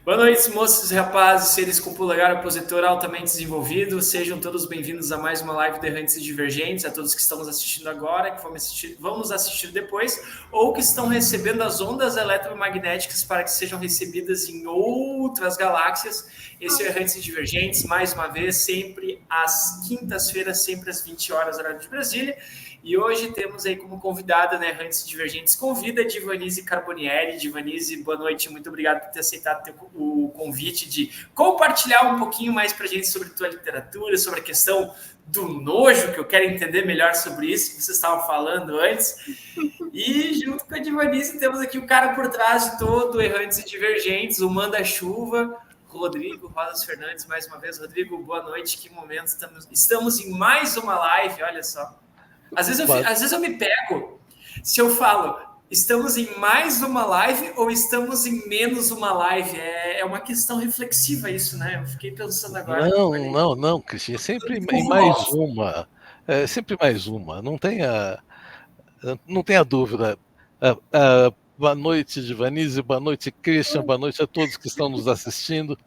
Boa noite, moços e rapazes, seres com polegar opositor altamente desenvolvido. Sejam todos bem-vindos a mais uma live de Errantes e Divergentes, a todos que estamos assistindo agora, que vamos assistir depois, ou que estão recebendo as ondas eletromagnéticas para que sejam recebidas em outras galáxias. Esse é o Errantes e Divergentes, mais uma vez, sempre às quintas-feiras, sempre às 20 horas, horário de Brasília. E hoje temos aí como convidada, né, Errantes e Divergentes, convida a Divanise Carbonieri. Divanise, boa noite, muito obrigado por ter aceitado o convite de compartilhar um pouquinho mais para a gente sobre tua literatura, sobre a questão do nojo, que eu quero entender melhor sobre isso, que vocês estavam falando antes. E junto com a Divanise temos aqui o cara por trás de todo Errantes e Divergentes, o manda-chuva, Rodrigo Rosas Fernandes, mais uma vez. Rodrigo, boa noite, que momento estamos em mais uma live, olha só. Às vezes eu me pego, se eu falo, estamos em mais uma live ou estamos em menos uma live? É uma questão reflexiva isso, né? Eu fiquei pensando agora. Não, Cristina, sempre em mais uma. Sempre mais uma, não tenha dúvida. Boa noite, Divanise, boa noite, Christian, boa noite a todos que estão nos assistindo.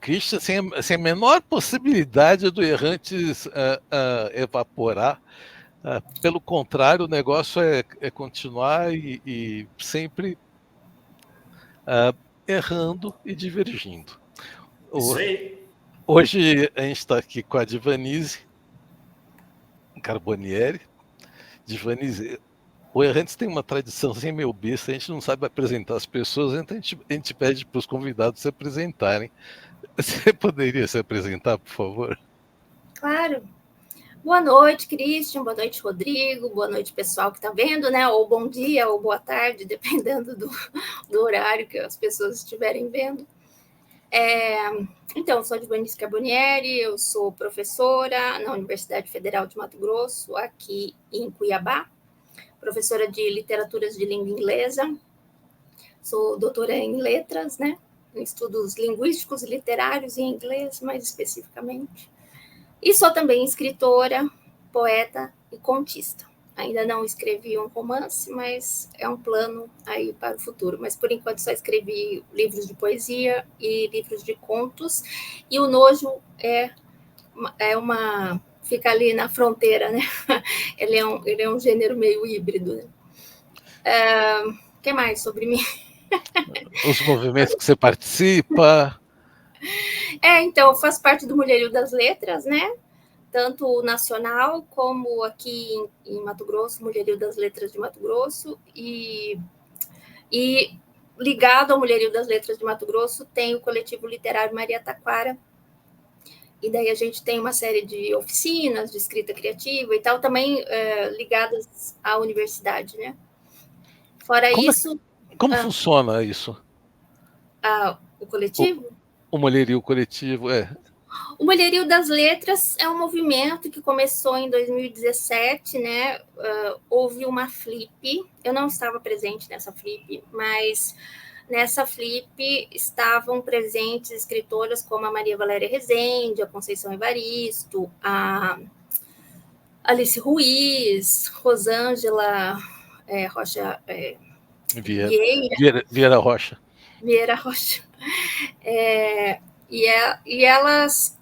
Christian, sem a menor possibilidade do Errantes evaporar. Pelo contrário, o negócio é continuar e sempre errando e divergindo. Isso aí. Hoje a gente está aqui com a Divanise Carbonieri. Divanise, o Errantes tem uma tradição sem meio besta, a gente não sabe apresentar as pessoas, então a gente pede para os convidados se apresentarem. Você poderia se apresentar, por favor? Claro. Boa noite, Christian, boa noite, Rodrigo, boa noite, pessoal que está vendo, né? Ou bom dia, ou boa tarde, dependendo do horário que as pessoas estiverem vendo. Então, sou Divanise Carbonieri, eu sou professora na Universidade Federal de Mato Grosso, aqui em Cuiabá, professora de literaturas de língua inglesa, sou doutora em letras, né? Em estudos linguísticos e literários em inglês, mais especificamente. E sou também escritora, poeta e contista. Ainda não escrevi um romance, mas é um plano aí para o futuro. Mas, por enquanto, só escrevi livros de poesia e livros de contos. E o nojo fica ali na fronteira, né? Ele é um gênero meio híbrido. Né? O que mais sobre mim? Os movimentos que você participa. Então, eu faço parte do Mulherio das Letras, né? Tanto nacional como aqui em Mato Grosso, Mulherio das Letras de Mato Grosso, e ligado ao Mulherio das Letras de Mato Grosso tem o coletivo literário Maria Taquara, e daí a gente tem uma série de oficinas de escrita criativa e tal, também ligadas à universidade, né? Fora isso... Como funciona isso? O coletivo? O Mulherio coletivo, O Mulherio das Letras é um movimento que começou em 2017, né? Houve uma flip, eu não estava presente nessa flip, mas nessa flip estavam presentes escritoras como a Maria Valéria Rezende, a Conceição Evaristo, a Alice Ruiz, Rosângela Rocha Vieira Rocha. Vieira Rocha. E elas...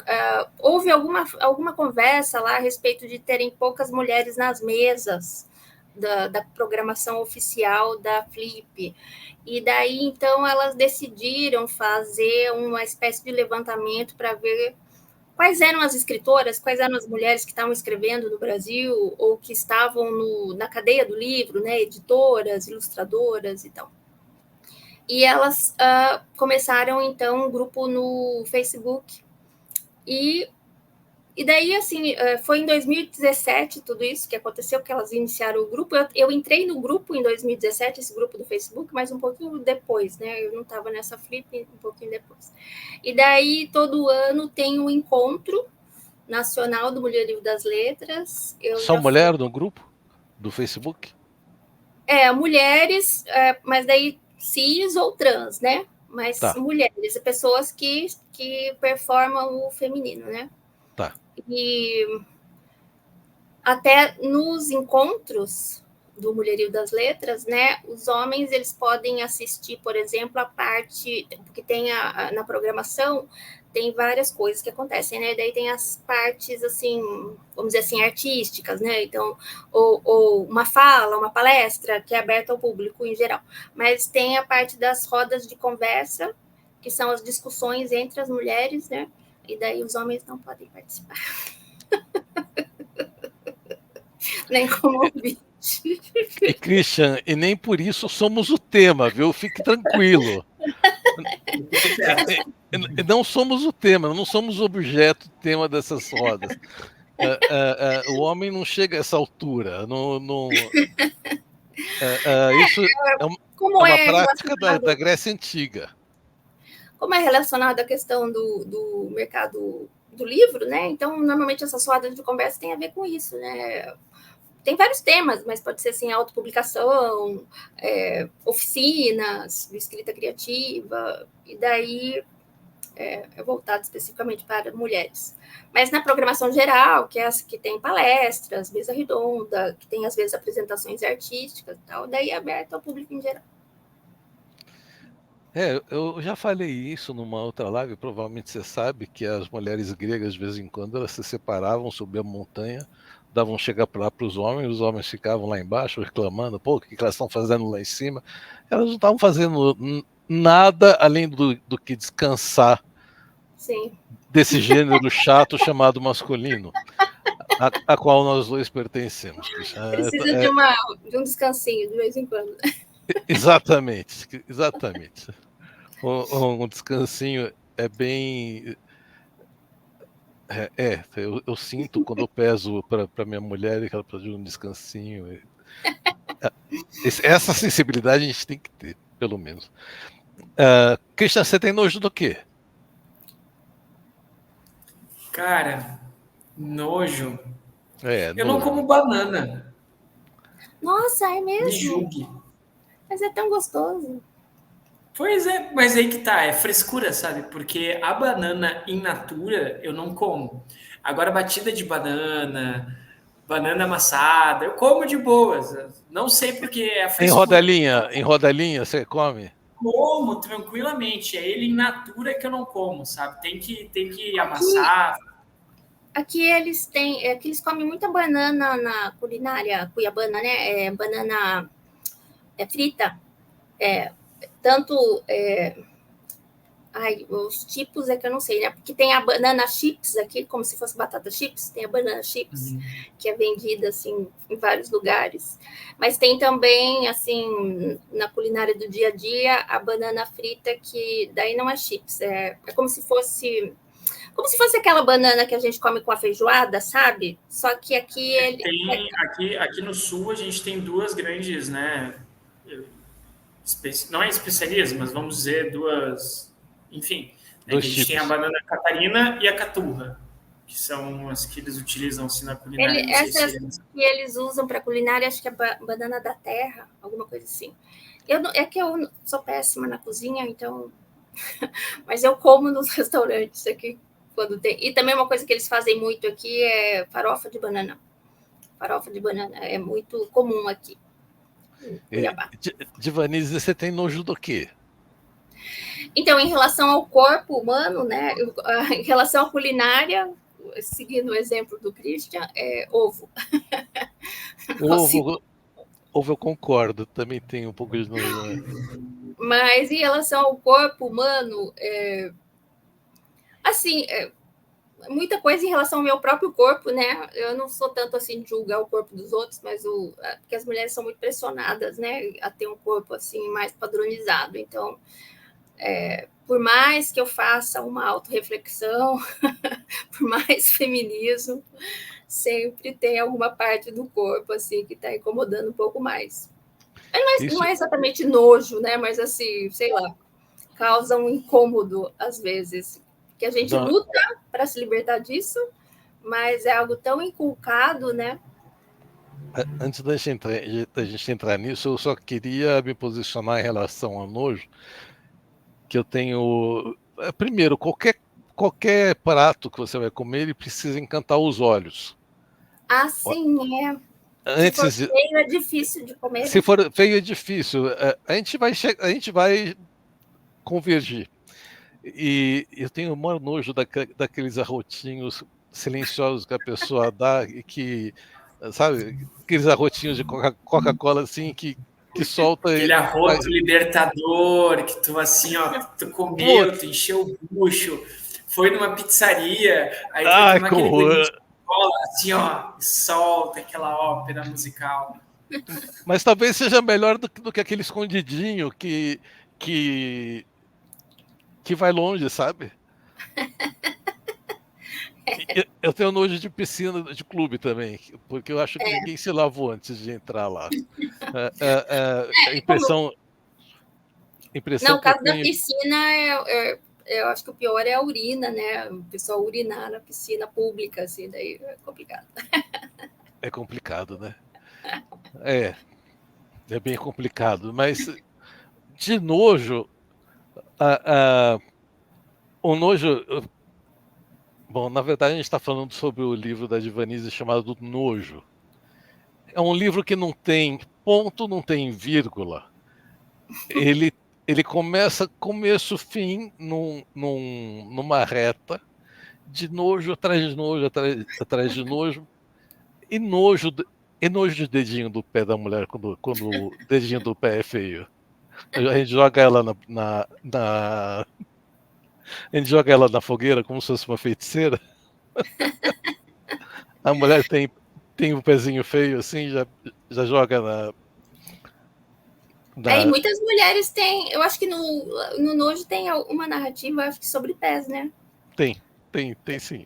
houve alguma conversa lá a respeito de terem poucas mulheres nas mesas da programação oficial da Flip. E daí, então, elas decidiram fazer uma espécie de levantamento para ver quais eram as escritoras, quais eram as mulheres que estavam escrevendo no Brasil ou que estavam na cadeia do livro, né, editoras, ilustradoras e tal. E elas começaram, então, um grupo no Facebook. E daí, assim, foi em 2017 tudo isso que aconteceu, que elas iniciaram o grupo. Eu entrei no grupo em 2017, esse grupo do Facebook, mas um pouquinho depois, né? Eu não estava nessa flip, um pouquinho depois. E daí, todo ano tem um encontro nacional do Mulherio das Letras. Só mulher no grupo do Facebook? Mulheres, mas daí cis ou trans, né? Mas mulheres, pessoas que performam o feminino, né? Tá. E até nos encontros do Mulherio das Letras, né, os homens eles podem assistir, por exemplo, a parte, porque tem na programação, tem várias coisas que acontecem, né, daí tem as partes, assim, vamos dizer assim, artísticas, né, então, ou uma fala, uma palestra, que é aberta ao público em geral, mas tem a parte das rodas de conversa, que são as discussões entre as mulheres, né, e daí os homens não podem participar. Nem como ouvinte. E, Christian, e nem por isso somos o tema, viu? Fique tranquilo. Não somos o tema, não somos o objeto, tema dessas rodas. O homem não chega a essa altura. Isso é uma prática da Grécia Antiga. Como é relacionado à questão do mercado do livro, né? Então, normalmente essas rodas de conversa têm a ver com isso, né? Tem vários temas, mas pode ser assim, autopublicação, oficinas, escrita criativa, e daí é voltado especificamente para mulheres. Mas na programação geral, que é essa que tem palestras, mesa redonda, que tem às vezes apresentações artísticas e tal, daí é aberto ao público em geral. Eu já falei isso numa outra live, provavelmente você sabe que as mulheres gregas, de vez em quando, elas se separavam, subiam a montanha, davam chegar para os homens ficavam lá embaixo reclamando, pô, o que elas estão fazendo lá em cima? Elas não estavam fazendo nada além do que descansar. Sim. Desse gênero chato chamado masculino, a qual nós dois pertencemos. Precisa de um descansinho de vez em quando. Exatamente. Um descansinho é bem... eu sinto quando eu peso para minha mulher que ela precisa de um descansinho. Essa sensibilidade a gente tem que ter, pelo menos. Christian, você tem nojo do quê? Cara, nojo. Eu nojo. não como banana. Nossa, é mesmo? Me julgue. Mas é tão gostoso. Pois é, mas aí que tá, é frescura, sabe? Porque a banana in natura eu não como. Agora, batida de banana, banana amassada, eu como de boas. Não sei porque é a frescura. Em rodelinha você come? Como tranquilamente. É ele in natura que eu não como, sabe? Tem que amassar. Aqui eles têm, aqui eles comem muita banana na culinária cuiabana, né? Banana frita. Tanto os tipos é que eu não sei, né? Porque tem a banana chips aqui, como se fosse batata chips, tem a banana chips, que é vendida assim em vários lugares. Mas tem também, assim, na culinária do dia a dia, a banana frita, que daí não é chips, é como se fosse aquela banana que a gente come com a feijoada, sabe? Só que aqui ele Aqui no sul a gente tem duas grandes, né? Não é especiarias, mas vamos dizer duas. Enfim, a gente tem a banana catarina e a caturra, que são as que eles utilizam assim, na culinária. Essas que eles usam para culinária, acho que é banana da terra, alguma coisa assim. É que eu sou péssima na cozinha, então. Mas eu como nos restaurantes aqui quando tem. E também uma coisa que eles fazem muito aqui é farofa de banana. Farofa de banana é muito comum aqui. Divanise, você tem nojo do quê? Então, em relação ao corpo humano, né? Em relação à culinária, seguindo o exemplo do Christian, é ovo. Ovo eu concordo, também tem um pouco de nojo. Né? Mas em relação ao corpo humano, assim, muita coisa em relação ao meu próprio corpo, né? Eu não sou tanto assim de julgar o corpo dos outros, mas porque as mulheres são muito pressionadas, né? A ter um corpo assim mais padronizado. Então, por mais que eu faça uma autorreflexão, por mais feminismo, sempre tem alguma parte do corpo assim que está incomodando um pouco mais. Não é exatamente nojo, né? Mas assim, sei lá, causa um incômodo às vezes. Que a gente luta para se libertar disso, mas é algo tão inculcado, né? Antes da gente entrar nisso, eu só queria me posicionar em relação ao nojo, que eu tenho... Primeiro, qualquer prato que você vai comer, ele precisa encantar os olhos. Ah, sim, Se for feio, é difícil de comer. Se for feio, é difícil. A gente vai convergir. E eu tenho o maior nojo daqueles arrotinhos silenciosos que a pessoa dá e que, sabe, aqueles arrotinhos de Coca-Cola assim que solta. Aquele arroto libertador que tu assim, ó, tu comeu, tu encheu o bucho, foi numa pizzaria, aí tu vai tomar aquele bolinho de cola, assim, ó, e solta aquela ópera musical. Mas talvez seja melhor do que aquele escondidinho que vai longe, sabe? Eu tenho nojo de piscina de clube também, porque eu acho que ninguém se lavou antes de entrar lá. A impressão Não, o que eu caso da tenho... piscina, eu acho que o pior é a urina, né? O pessoal urinar na piscina pública, assim, daí é complicado. É complicado, né? É bem complicado, mas de nojo, o nojo... Bom, na verdade a gente está falando sobre o livro da Divanise chamado Nojo. É um livro que não tem ponto, não tem vírgula. Ele começa começo, fim, numa reta, de nojo atrás de nojo, atrás de nojo, e nojo de dedinho do pé da mulher quando o dedinho do pé é feio. A gente joga ela a gente joga ela na fogueira como se fosse uma feiticeira. A mulher tem um pezinho feio assim, já joga E muitas mulheres têm, eu acho que no Nojo tem uma narrativa, acho que sobre pés, né? Tem sim.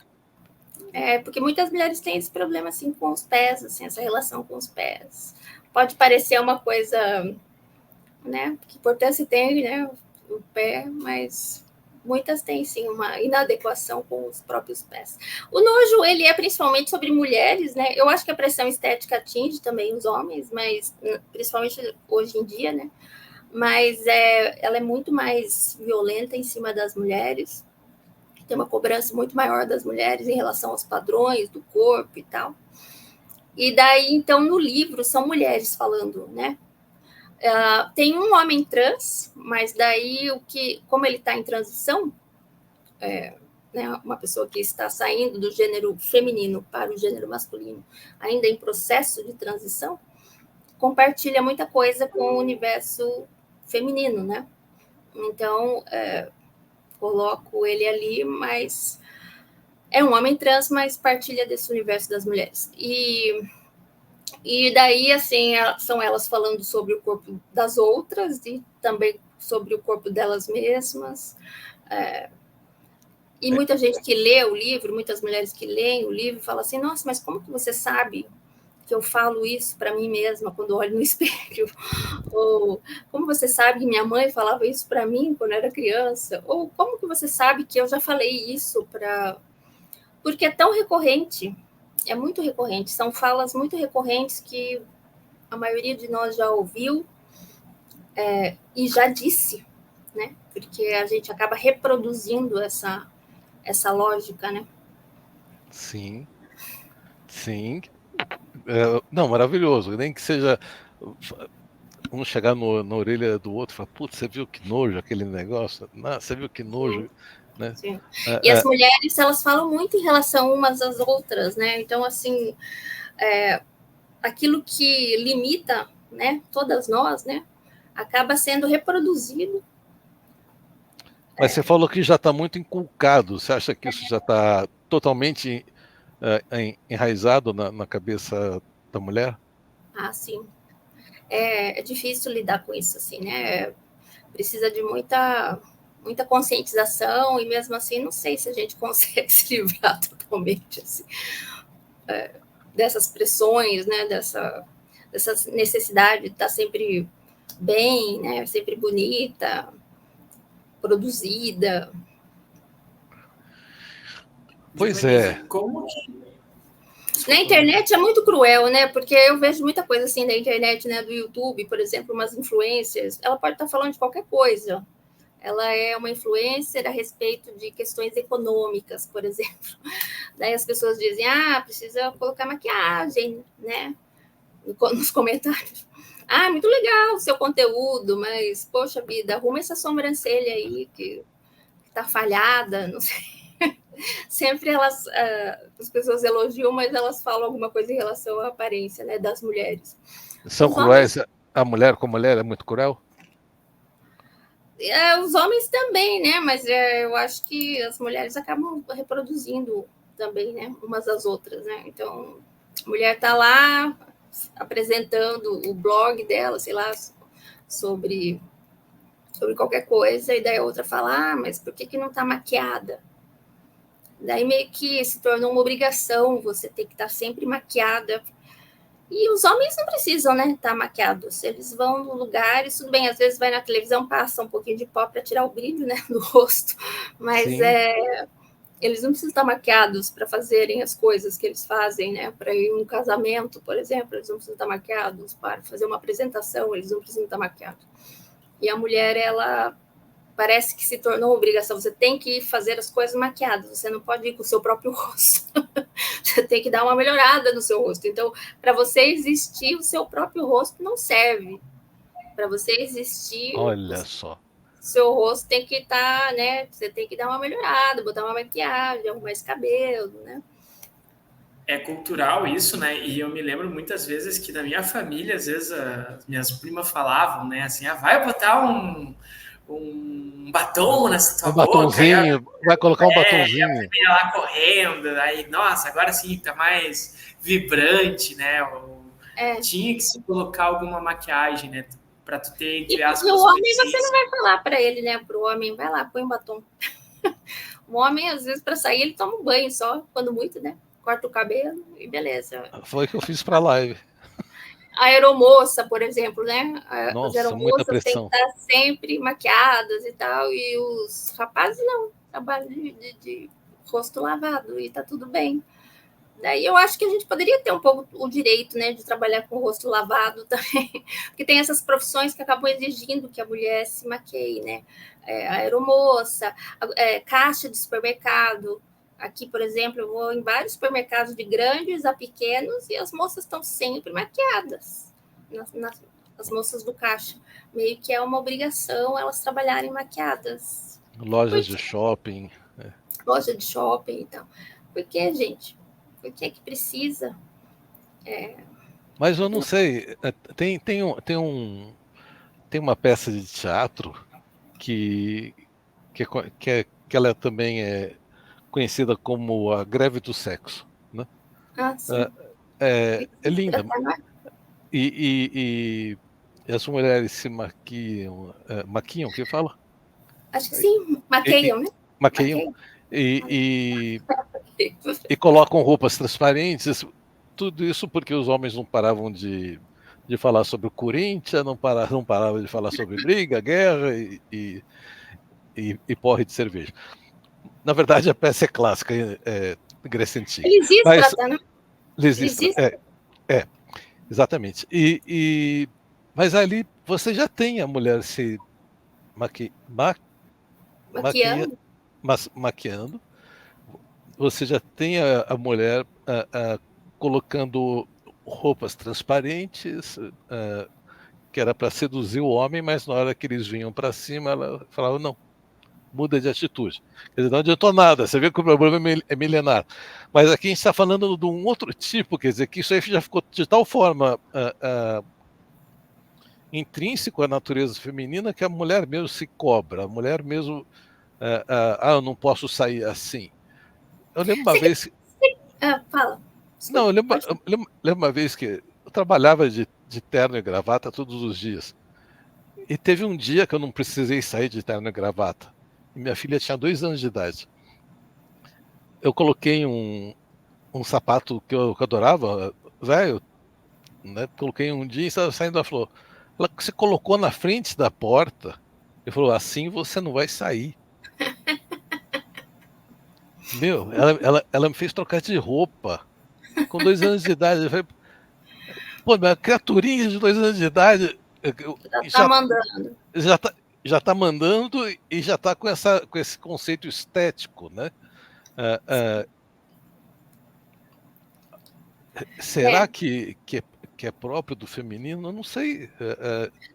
Porque muitas mulheres têm esse problema assim com os pés, assim, essa relação com os pés. Pode parecer uma coisa, né? Que importância tem, né? O pé, mas muitas têm sim uma inadequação com os próprios pés. O Nojo, ele é principalmente sobre mulheres, né? Eu acho que a pressão estética atinge também os homens, mas principalmente hoje em dia, né? Mas ela é muito mais violenta em cima das mulheres, tem uma cobrança muito maior das mulheres em relação aos padrões do corpo e tal. E daí, então, no livro, são mulheres falando, né? Tem um homem trans, mas daí, como ele está em transição, né, uma pessoa que está saindo do gênero feminino para o gênero masculino, ainda em processo de transição, compartilha muita coisa com o universo feminino, né? Então, coloco ele ali, mas é um homem trans, mas partilha desse universo das mulheres. E daí, assim, são elas falando sobre o corpo das outras e também sobre o corpo delas mesmas. E muita gente que lê o livro, muitas mulheres que leem o livro, falam assim, nossa, mas como que você sabe que eu falo isso para mim mesma quando olho no espelho? Ou como você sabe que minha mãe falava isso para mim quando eu era criança? Ou como que você sabe que eu já falei isso para... Porque é tão recorrente, é muito recorrente, são falas muito recorrentes que a maioria de nós já ouviu e já disse, né? Porque a gente acaba reproduzindo essa lógica, né? Sim. Não, maravilhoso. Nem que seja um chegar na orelha do outro e falar, putz, você viu que nojo aquele negócio? Não, você viu que nojo, né? Sim. E as mulheres, elas falam muito em relação umas às outras, né? Então, assim, aquilo que limita, né, todas nós, né, acaba sendo reproduzido. Mas você falou que já está muito inculcado. Você acha que isso já está totalmente enraizado na cabeça da mulher? Ah, sim. É difícil lidar com isso, assim, né? Precisa de muita conscientização e mesmo assim não sei se a gente consegue se livrar totalmente assim, dessas pressões, né? Dessa necessidade de estar sempre bem, né? Sempre bonita, produzida. Pois é. Como que... Na internet é muito cruel, né? Porque eu vejo muita coisa assim na internet, né? Do YouTube, por exemplo, umas influencers. Ela pode estar falando de qualquer coisa. Ela é uma influencer a respeito de questões econômicas, por exemplo. Daí as pessoas dizem, precisa colocar maquiagem, né? nos comentários. Ah, muito legal o seu conteúdo, mas, poxa vida, arruma essa sobrancelha aí que tá falhada, não sei. Sempre as pessoas elogiam, mas elas falam alguma coisa em relação à aparência, né, das mulheres. São cruéis? A mulher com a mulher é muito cruel? Os homens também, né? Mas eu acho que as mulheres acabam reproduzindo também, né? Umas às outras, né? Então, a mulher tá lá apresentando o blog dela, sei lá, sobre qualquer coisa, e daí a outra fala, mas por que não tá maquiada? Daí meio que se tornou uma obrigação, você ter que estar sempre maquiada. E os homens não precisam, né, estar maquiados. Eles vão no lugar, e tudo bem, às vezes vai na televisão, passa um pouquinho de pó para tirar o brilho, né, do rosto, mas eles não precisam estar maquiados para fazerem as coisas que eles fazem, né, para ir um casamento, por exemplo, eles não precisam estar maquiados, para fazer uma apresentação, eles não precisam estar maquiados. E a mulher, ela parece que se tornou obrigação. Você tem que fazer as coisas maquiadas. Você não pode ir com o seu próprio rosto. Você tem que dar uma melhorada no seu rosto. Então, para você existir, o seu próprio rosto não serve. Para você existir, olha só, seu rosto tem que estar, né? Você tem que dar uma melhorada, botar uma maquiagem, arrumar esse cabelo, né? É cultural isso, né? E eu me lembro muitas vezes que na minha família, às vezes, as minhas primas falavam, né? Assim, vai botar um batom nessa tua boca. Batonzinho, vai colocar um batonzinho. E a lá correndo, aí, nossa, agora sim, tá mais vibrante, né? Tinha que se colocar alguma maquiagem, né? Pra tu ter, entre aspas... E o homem, você não vai falar pra ele, né? Pro homem, vai lá, põe um batom. O homem, às vezes, pra sair, ele toma um banho só, quando muito, né? Corta o cabelo e beleza. Foi o que eu fiz pra live. A aeromoça, por exemplo, né? Nossa, as muita aeromoças têm pressão. que estar sempre maquiadas e tal, e os rapazes não, trabalham de rosto lavado e tá tudo bem. Daí eu acho que a gente poderia ter um pouco o direito, né, de trabalhar com o rosto lavado também, porque tem essas profissões que acabam exigindo que a mulher se maqueie, né? A aeromoça, caixa de supermercado. Aqui, por exemplo, eu vou em vários supermercados de grandes a pequenos e as moças estão sempre maquiadas. As moças do caixa. Meio que é uma obrigação elas trabalharem maquiadas. Lojas de shopping. Loja de shopping e tal. Por que, gente? Por que precisa? Mas eu não sei. Tem uma peça de teatro que ela também é conhecida como a greve do sexo, né? Sim. É linda. E as mulheres se maquiam, que fala? Acho que sim, maqueiam, né? Maqueiam. E colocam roupas transparentes, tudo isso porque os homens não paravam de falar sobre o Corinthians, não paravam de falar sobre briga, guerra e porre de cerveja. Na verdade, a peça é clássica, Grécia Antiga. Lisístrata, né? Lisístrata, exatamente. Mas ali você já tem a mulher se maquiando. Você já tem a mulher colocando roupas transparentes, que era para seduzir o homem, mas na hora que eles vinham para cima, ela falava, não, muda de atitude. Quer dizer, não adiantou nada, você vê que o problema é milenar. Mas aqui a gente está falando de um outro tipo, quer dizer, que isso aí já ficou de tal forma intrínseco à natureza feminina que a mulher mesmo se cobra, a mulher mesmo, eu não posso sair assim. Eu lembro uma vez... Fala. Não, eu lembro uma vez que eu trabalhava de terno e gravata todos os dias. E teve um dia que eu não precisei sair de terno e gravata. E minha filha tinha 2 anos de idade. Eu coloquei um sapato que eu adorava, velho, né? Coloquei um dia e estava saindo da flor. Ela se colocou na frente da porta e falou, assim você não vai sair. Meu, ela me fez trocar de roupa com 2 anos de idade. Eu falei, pô, minha criaturinha de 2 anos de idade já tá mandando. Já tá mandando e já tá com esse conceito estético, né? Será que que é próprio do feminino, eu não sei.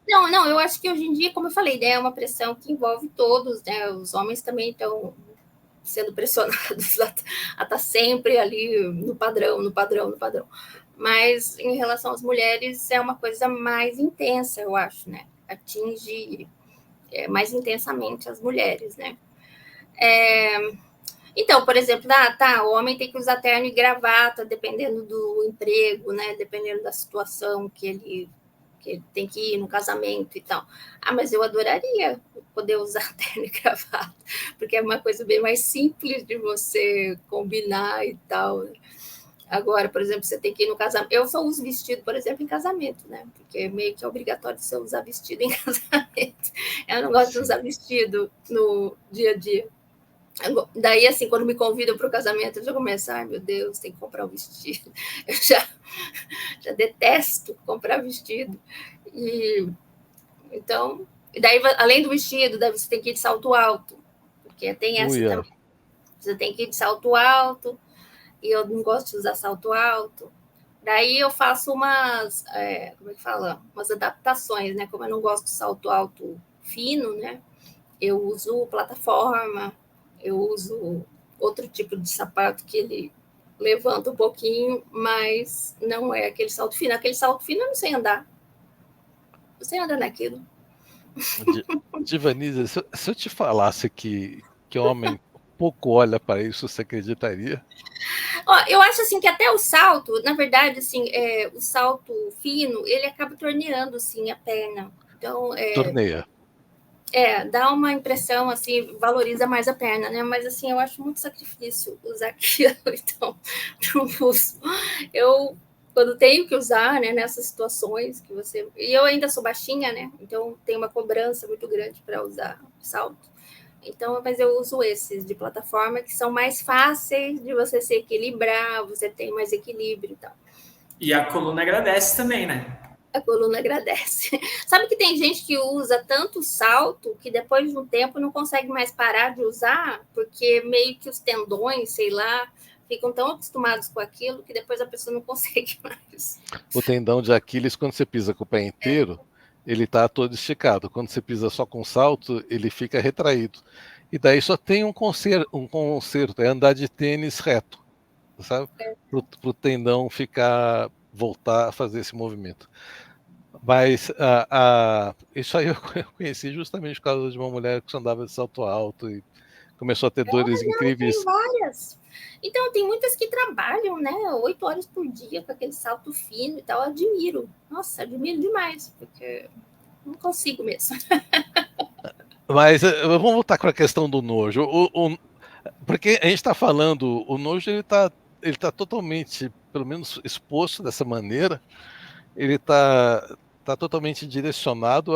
Não, eu acho que hoje em dia, como eu falei, né, é uma pressão que envolve todos, né? Os homens também estão sendo pressionados a estar sempre ali no padrão, no padrão, no padrão. Mas em relação às mulheres é uma coisa mais intensa, eu acho, né? Atinge mais intensamente as mulheres, né? Então, por exemplo, o homem tem que usar terno e gravata, dependendo do emprego, né? Dependendo da situação que ele tem que ir no casamento e tal. Mas eu adoraria poder usar terno e gravata, porque é uma coisa bem mais simples de você combinar e tal. Agora, por exemplo, você tem que ir no casamento. Eu só uso vestido, por exemplo, em casamento, né? Porque meio que é obrigatório você usar vestido em casamento. Eu não gosto de usar vestido no dia a dia. Daí, assim, quando me convidam para o casamento, eu já começo, ai meu Deus, tem que comprar um vestido. Eu já detesto comprar vestido. Então, daí, além do vestido, daí você tem que ir de salto alto, porque tem essa também. Você tem que ir de salto alto, e eu não gosto de usar salto alto. Daí eu faço como é que fala? Umas adaptações, né? Como eu não gosto de salto alto fino, né? Eu uso plataforma, eu uso outro tipo de sapato que ele levanta um pouquinho, mas não é aquele salto fino. Aquele salto fino eu não sei andar. Não sei andar naquilo. Divanise, se eu te falasse que homem pouco olha para isso, você acreditaria? Eu acho assim que até o salto, na verdade, assim, o salto fino, ele acaba torneando assim a perna. Então, Torneia. Dá uma impressão assim, valoriza mais a perna, né? Mas assim, eu acho muito sacrifício usar aquilo, então não uso. Eu quando tenho que usar, né, nessas situações que você. E eu ainda sou baixinha, né? Então tem uma cobrança muito grande para usar salto. Então, mas eu uso esses de plataforma que são mais fáceis de você se equilibrar, você tem mais equilíbrio e tal. E a coluna agradece também, né? A coluna agradece. Sabe que tem gente que usa tanto salto que depois de um tempo não consegue mais parar de usar, porque meio que os tendões, sei lá, ficam tão acostumados com aquilo que depois a pessoa não consegue mais. O tendão de Aquiles, quando você pisa com o pé inteiro, ele está todo esticado. Quando você pisa só com salto, ele fica retraído. E daí só tem um conserto, é andar de tênis reto, sabe? Para o tendão voltar a fazer esse movimento. Mas isso aí eu conheci justamente por causa de uma mulher que andava de salto alto e começou a ter dores incríveis. Tem várias. Então, tem muitas que trabalham, né, 8 horas por dia com aquele salto fino e tal. Eu admiro. Nossa, admiro demais, porque não consigo mesmo. Mas vamos voltar para a questão do nojo. Porque a gente está falando, o nojo ele tá totalmente, pelo menos exposto dessa maneira, ele está totalmente direcionado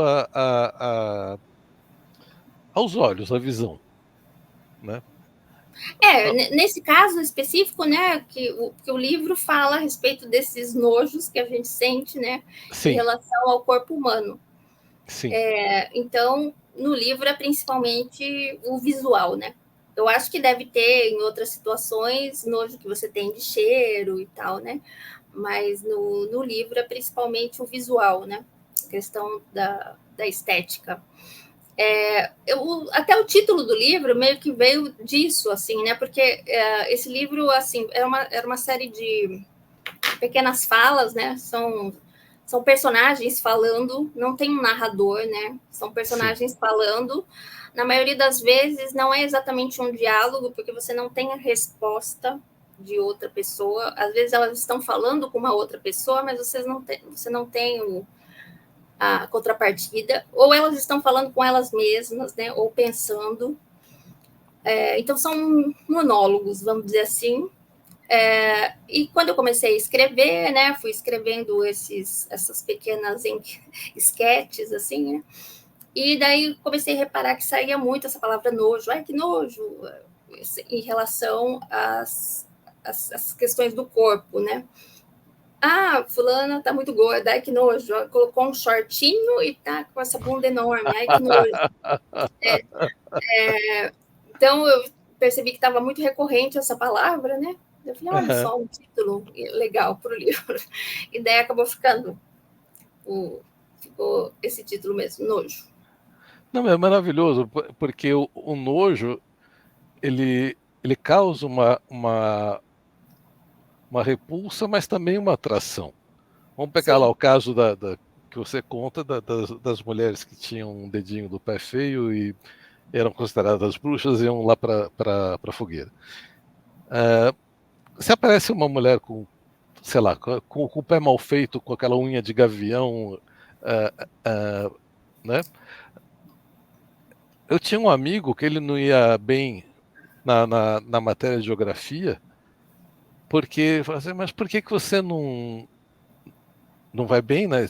aos olhos, à visão, né? Nesse caso específico, né, que o livro fala a respeito desses nojos que a gente sente, né, Sim. em relação ao corpo humano. Sim. Então, no livro é principalmente o visual, né? Eu acho que deve ter em outras situações nojo que você tem de cheiro e tal, né? Mas no livro é principalmente o visual, né? A questão da estética. Até o título do livro meio que veio disso, assim, né? Porque esse livro, assim, era uma série de pequenas falas, né? São personagens falando, não tem um narrador, né? São personagens falando. Na maioria das vezes não é exatamente um diálogo, porque você não tem a resposta de outra pessoa. Às vezes elas estão falando com uma outra pessoa, mas você não tem a contrapartida, ou elas estão falando com elas mesmas, né? Ou pensando. Então são monólogos, vamos dizer assim. E quando eu comecei a escrever, né, fui escrevendo essas pequenas esquetes, assim, né, e daí comecei a reparar que saía muito essa palavra nojo, ai que nojo, em relação às questões do corpo, né. Fulana tá muito gorda, ai que nojo, colocou um shortinho e tá com essa bunda enorme, ai que nojo. Então eu percebi que estava muito recorrente essa palavra, né. Eu falei, olha só, um título legal para o livro. E daí acabou ficou esse título mesmo, Nojo. Não, é maravilhoso, porque o nojo, ele causa uma repulsa, mas também uma atração. Vamos pegar lá Sim. o caso que você conta das mulheres que tinham um dedinho do pé feio e eram consideradas bruxas e iam lá para a fogueira. Se aparece uma mulher com, sei lá, com o pé mal feito, com aquela unha de gavião, né? Eu tinha um amigo que ele não ia bem na matéria de geografia, porque falou assim, mas por que você não vai bem, né?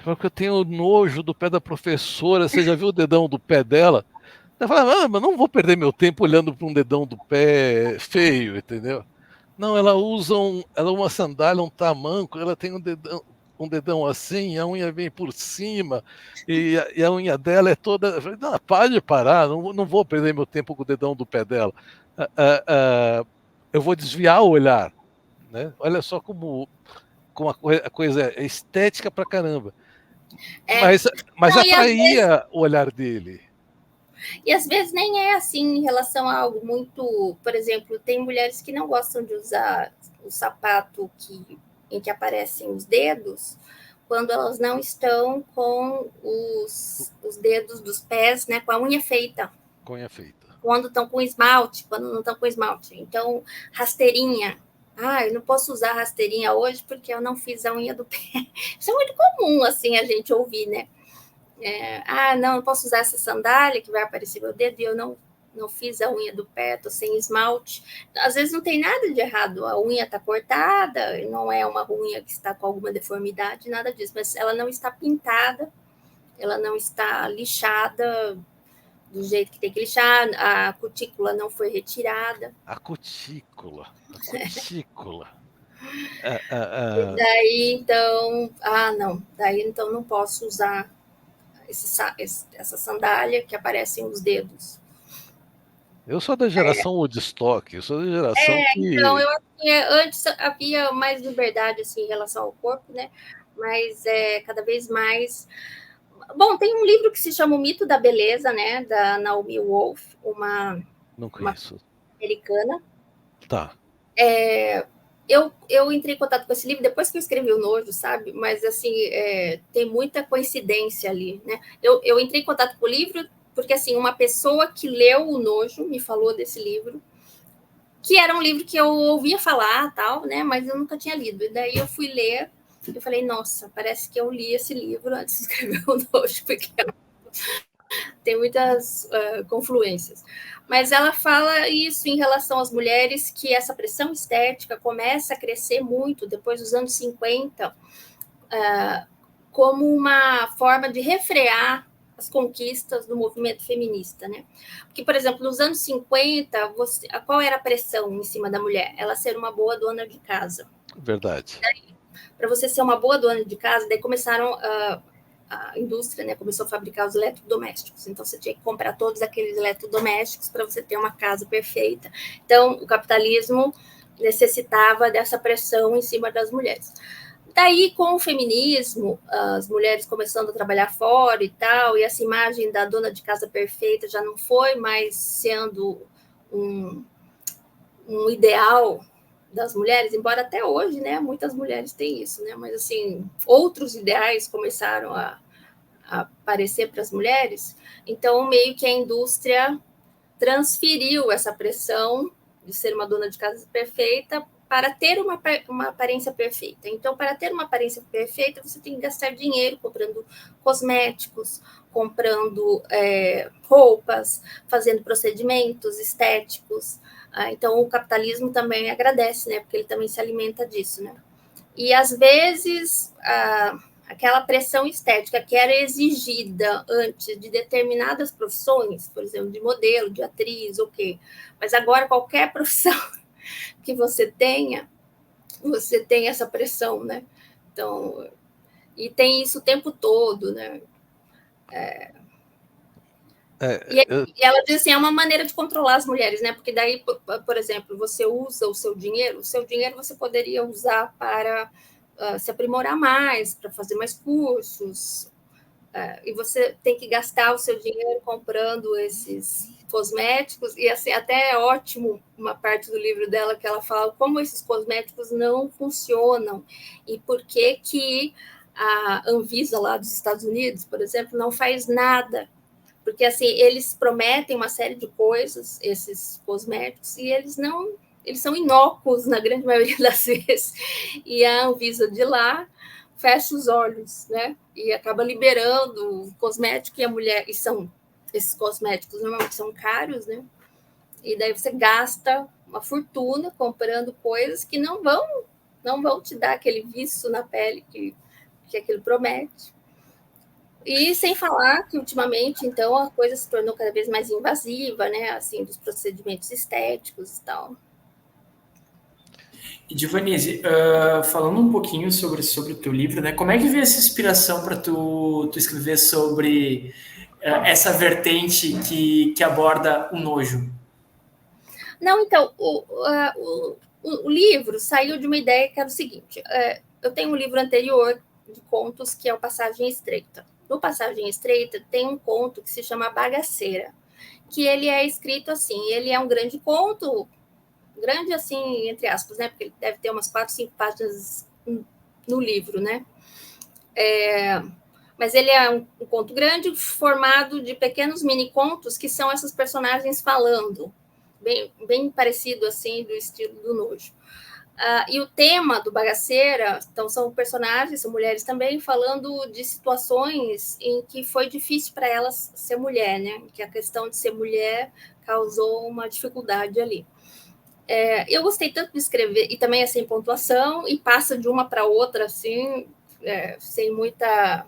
Porque eu tenho nojo do pé da professora, você já viu o dedão do pé dela? Eu falava, mas não vou perder meu tempo olhando para um dedão do pé feio, entendeu? Não, ela usa uma sandália, um tamanco, ela tem um dedão assim, a unha vem por cima, e a unha dela é toda. Eu falei, não, pode parar, não vou perder meu tempo com o dedão do pé dela. Eu vou desviar o olhar. Né? Olha só como a coisa é estética pra caramba. É. Mas Não, atraía o olhar dele. E às vezes nem é assim em relação a algo muito. Por exemplo, tem mulheres que não gostam de usar o sapato em que aparecem os dedos quando elas não estão com os dedos dos pés, né, com a unha feita. Com unha feita. Quando estão com esmalte, quando não estão com esmalte. Então, rasteirinha. Ah, eu não posso usar rasteirinha hoje porque eu não fiz a unha do pé. Isso é muito comum, assim, a gente ouvir, né? Não posso usar essa sandália que vai aparecer meu dedo e eu não fiz a unha do pé, tô sem esmalte. Às vezes não tem nada de errado, a unha está cortada, não é uma unha que está com alguma deformidade, nada disso, mas ela não está pintada, ela não está lixada do jeito que tem que lixar, a cutícula não foi retirada. A cutícula. E daí, então, não, daí então não posso usar essa sandália que aparecem os dedos. Eu sou da geração Woodstock, eu sou da geração Então, que. eu acho que antes havia mais liberdade assim, em relação ao corpo, né? Mas cada vez mais. Bom, tem um livro que se chama O Mito da Beleza, né? Da Naomi Wolf, Não uma conheço. americana. Tá. Eu entrei em contato com esse livro depois que eu escrevi o Nojo, sabe? Mas, assim, tem muita coincidência ali, né? Eu entrei em contato com o livro porque, assim, uma pessoa que leu o Nojo me falou desse livro, que era um livro que eu ouvia falar, tal, né? Mas eu nunca tinha lido. E daí eu fui ler, eu falei, nossa, parece que eu li esse livro antes de escrever o Nojo, porque tem muitas confluências. Mas ela fala isso em relação às mulheres, que essa pressão estética começa a crescer muito depois dos anos 50, como uma forma de refrear as conquistas do movimento feminista, né? Porque, por exemplo, nos anos 50, qual era a pressão em cima da mulher? Ela ser uma boa dona de casa. Verdade. Para você ser uma boa dona de casa, daí começaram a indústria, né, começou a fabricar os eletrodomésticos. Então, você tinha que comprar todos aqueles eletrodomésticos para você ter uma casa perfeita. Então, o capitalismo necessitava dessa pressão em cima das mulheres. Daí, com o feminismo, as mulheres começando a trabalhar fora e tal, e essa imagem da dona de casa perfeita já não foi mais sendo um ideal das mulheres, embora até hoje, né, muitas mulheres têm isso, né, mas assim, outros ideais começaram a aparecer para as mulheres, então meio que a indústria transferiu essa pressão de ser uma dona de casa perfeita para ter uma aparência perfeita. Então, para ter uma aparência perfeita, você tem que gastar dinheiro comprando cosméticos, comprando roupas, fazendo procedimentos estéticos. Então, o capitalismo também agradece, né? Porque ele também se alimenta disso, né? E, às vezes, aquela pressão estética que era exigida antes de determinadas profissões, por exemplo, de modelo, de atriz, ok. Mas agora, qualquer profissão que você tem essa pressão, né? Então, e tem isso o tempo todo, né? E ela diz assim, é uma maneira de controlar as mulheres, né? Porque daí, por exemplo, você usa o seu dinheiro você poderia usar para se aprimorar mais, para fazer mais cursos, e você tem que gastar o seu dinheiro comprando esses cosméticos, e assim, até é ótimo uma parte do livro dela que ela fala como esses cosméticos não funcionam e por que a Anvisa lá dos Estados Unidos, por exemplo, não faz nada. Porque assim, eles prometem uma série de coisas, esses cosméticos, e eles são inócuos na grande maioria das vezes. E a Anvisa de lá fecha os olhos, né? E acaba liberando o cosmético e a mulher, esses cosméticos normalmente são caros, né? E daí você gasta uma fortuna comprando coisas que não vão te dar aquele viço na pele que aquilo promete. E sem falar que ultimamente, então, a coisa se tornou cada vez mais invasiva, né? Assim, dos procedimentos estéticos e tal. E Divanise, falando um pouquinho sobre o teu livro, né? Como é que veio essa inspiração para tu escrever sobre essa vertente que aborda o nojo? Não, então, o livro saiu de uma ideia que era o seguinte: eu tenho um livro anterior de contos que é o Passagem Estreita. No Passagem Estreita tem um conto que se chama Bagaceira, que ele é escrito assim, ele é um grande conto, grande assim, entre aspas, né? Porque ele deve ter umas 4, 5 páginas no livro, né? Mas ele é um conto grande, formado de pequenos mini contos que são essas personagens falando, bem parecido assim, do estilo do nojo. E o tema do Bagaceira, então, são personagens, são mulheres também, falando de situações em que foi difícil para elas ser mulher, né? Que a questão de ser mulher causou uma dificuldade ali. Eu gostei tanto de escrever, e também é sem pontuação, e passa de uma para outra, assim, sem muita...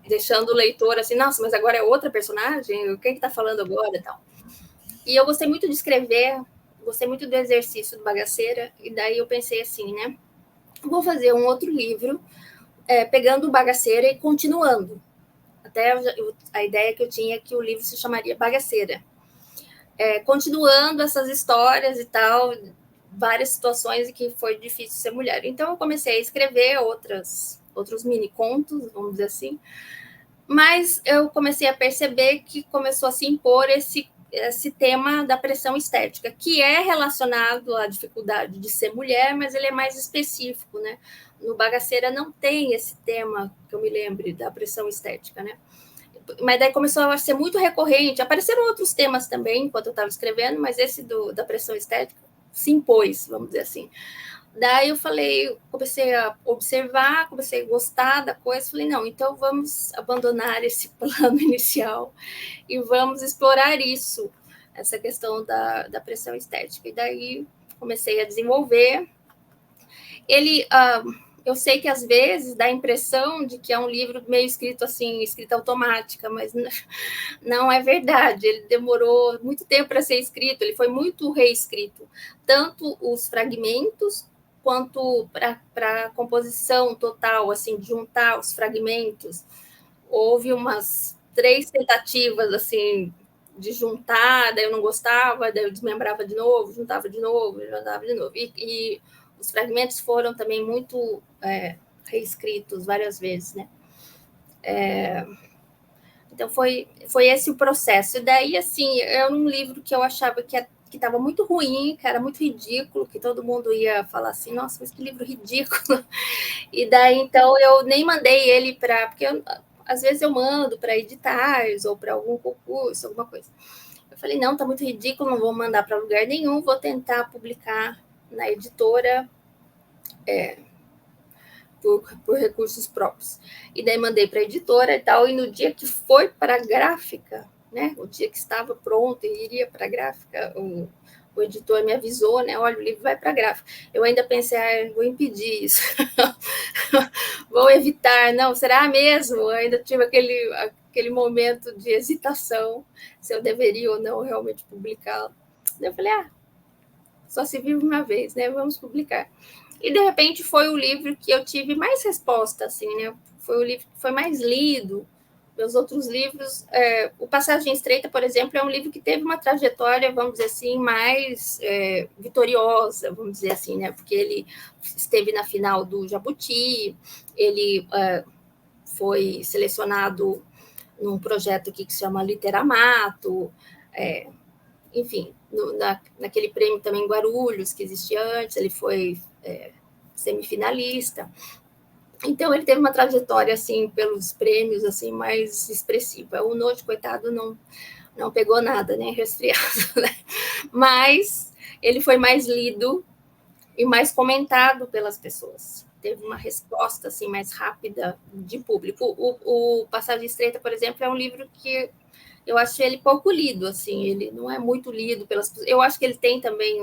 deixando o leitor assim, nossa, mas agora é outra personagem? Quem está falando agora e tal? E eu gostei muito de escrever, gostei muito do exercício do Bagaceira, e daí eu pensei assim, né? Vou fazer um outro livro, pegando o Bagaceira e continuando. Até a ideia que eu tinha é que o livro se chamaria Bagaceira. Continuando essas histórias e tal, várias situações em que foi difícil ser mulher. Então eu comecei a escrever outros mini contos, vamos dizer assim, mas eu comecei a perceber que começou a se impor esse tema da pressão estética, que é relacionado à dificuldade de ser mulher, mas ele é mais específico, né? No Bagaceira não tem esse tema, que eu me lembre, da pressão estética, né? Mas daí começou a ser muito recorrente, apareceram outros temas também, enquanto eu estava escrevendo, mas esse da pressão estética se impôs, vamos dizer assim. Daí eu comecei a observar, comecei a gostar da coisa, falei, não, então vamos abandonar esse plano inicial e vamos explorar isso, essa questão da pressão estética. E daí comecei a desenvolver. Eu sei que às vezes dá a impressão de que é um livro meio escrito assim, escrita automática, mas não é verdade. Ele demorou muito tempo para ser escrito, ele foi muito reescrito, tanto os fragmentos quanto para a composição total, assim, de juntar os fragmentos. Houve umas 3 tentativas, assim, de juntar, daí eu não gostava, daí eu desmembrava de novo, juntava de novo, juntava de novo. E os fragmentos foram também muito reescritos várias vezes, né? Então, foi esse o processo. E daí, assim, era um livro que eu achava que estava muito ruim, que era muito ridículo, que todo mundo ia falar assim, nossa, mas que livro ridículo. E daí, então, eu nem mandei ele para... Porque às vezes eu mando para editais ou para algum concurso, alguma coisa. Eu falei, não, tá muito ridículo, não vou mandar para lugar nenhum, vou tentar publicar na editora por recursos próprios. E daí mandei para a editora e tal, e no dia que foi para a gráfica, né, o dia que estava pronto e iria para a gráfica, o editor me avisou, né, olha, o livro vai para a gráfica. Eu ainda pensei, vou impedir isso, vou evitar, não, será mesmo? Eu ainda tive aquele momento de hesitação, se eu deveria ou não realmente publicá-lo. Eu falei, só se vive uma vez, né, vamos publicar. E, de repente, foi o livro que eu tive mais resposta, assim, né? Foi o livro que foi mais lido meus outros livros, o Passagem Estreita, por exemplo, é um livro que teve uma trajetória, vamos dizer assim, mais vitoriosa, vamos dizer assim, né? Porque ele esteve na final do Jabuti, ele foi selecionado num projeto aqui que se chama Literamato, enfim, naquele prêmio também Guarulhos, que existia antes, ele foi semifinalista. Então, ele teve uma trajetória, assim, pelos prêmios, assim, mais expressiva. O Nojo, coitado, não pegou nada, né, resfriado, né? Mas ele foi mais lido e mais comentado pelas pessoas. Teve uma resposta, assim, mais rápida de público. O Passagem Estreita, por exemplo, é um livro que eu acho ele pouco lido, assim, ele não é muito lido pelas pessoas. Eu acho que ele tem também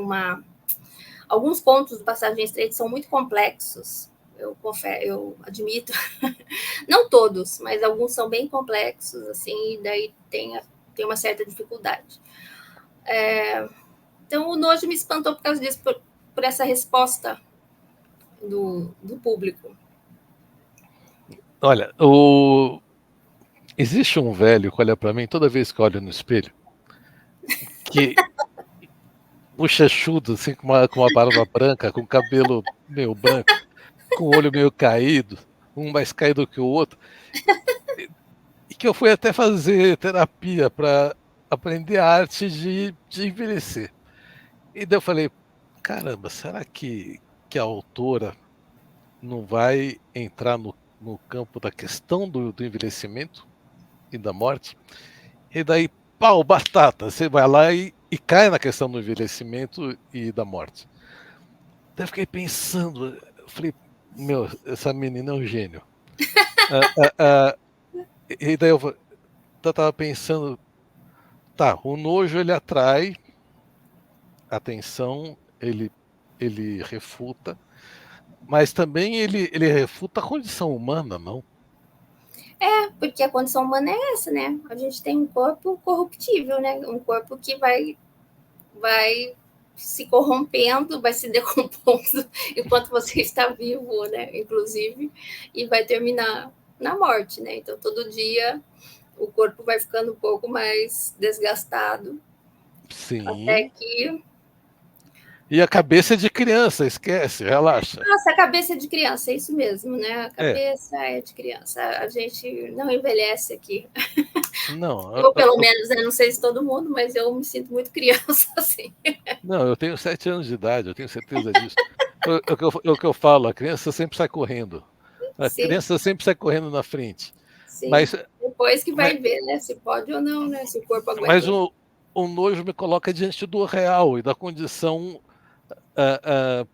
alguns pontos do Passagem Estreita são muito complexos, eu admito. Não todos, mas alguns são bem complexos, assim, e daí tem uma certa dificuldade. Então, o Nojo me espantou por causa disso, por essa resposta do público. Olha, existe um velho que olha para mim toda vez que olha no espelho, que bochechudo, assim, com uma barba branca, com cabelo meio branco, com o olho meio caído, um mais caído que o outro, e que eu fui até fazer terapia para aprender a arte de envelhecer. E daí eu falei, caramba, será que a autora não vai entrar no campo da questão do envelhecimento e da morte? E daí, pau, batata, você vai lá e cai na questão do envelhecimento e da morte. Daí eu fiquei pensando, eu falei, meu, essa menina é um gênio. E daí eu estava pensando, tá, o nojo ele atrai atenção, ele refuta, mas também ele refuta a condição humana, não? Porque a condição humana é essa, né? A gente tem um corpo corruptível, né? Um corpo que vai se corrompendo, vai se decompondo enquanto você está vivo, né? Inclusive, e vai terminar na morte, né? Então, todo dia o corpo vai ficando um pouco mais desgastado, até Sim. que... E a cabeça é de criança, esquece, relaxa. Nossa, a cabeça é de criança, é isso mesmo, né? A É, cabeça é de criança. A gente não envelhece aqui. não, Eu, pelo menos, né? Não sei se todo mundo, mas eu me sinto muito criança, assim. não, eu tenho 7 anos de idade, eu tenho certeza disso. O que eu falo, a criança sempre sai correndo. A Sim, criança sempre sai correndo na frente. sim. Mas, Depois que mas, vai ver, né? Se pode ou não, né? Se o corpo mas aguenta. o nojo me coloca diante do real e da condição ah, ah,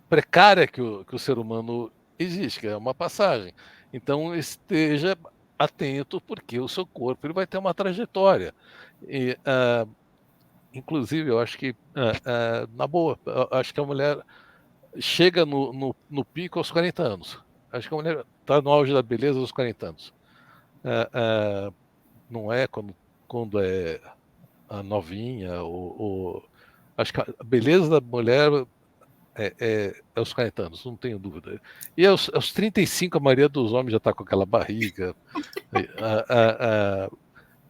precária que o ser humano existe, que é uma passagem. Então esteja atento, porque o seu corpo ele vai ter uma trajetória. E, inclusive, eu acho que, na boa, eu acho que a mulher chega no pico aos 40 anos. Acho que a mulher está no auge da beleza aos 40 anos. Não é quando é a novinha, acho que a beleza da mulher é aos 40 anos, não tenho dúvida. E aos 35, a maioria dos homens já está com aquela barriga. E,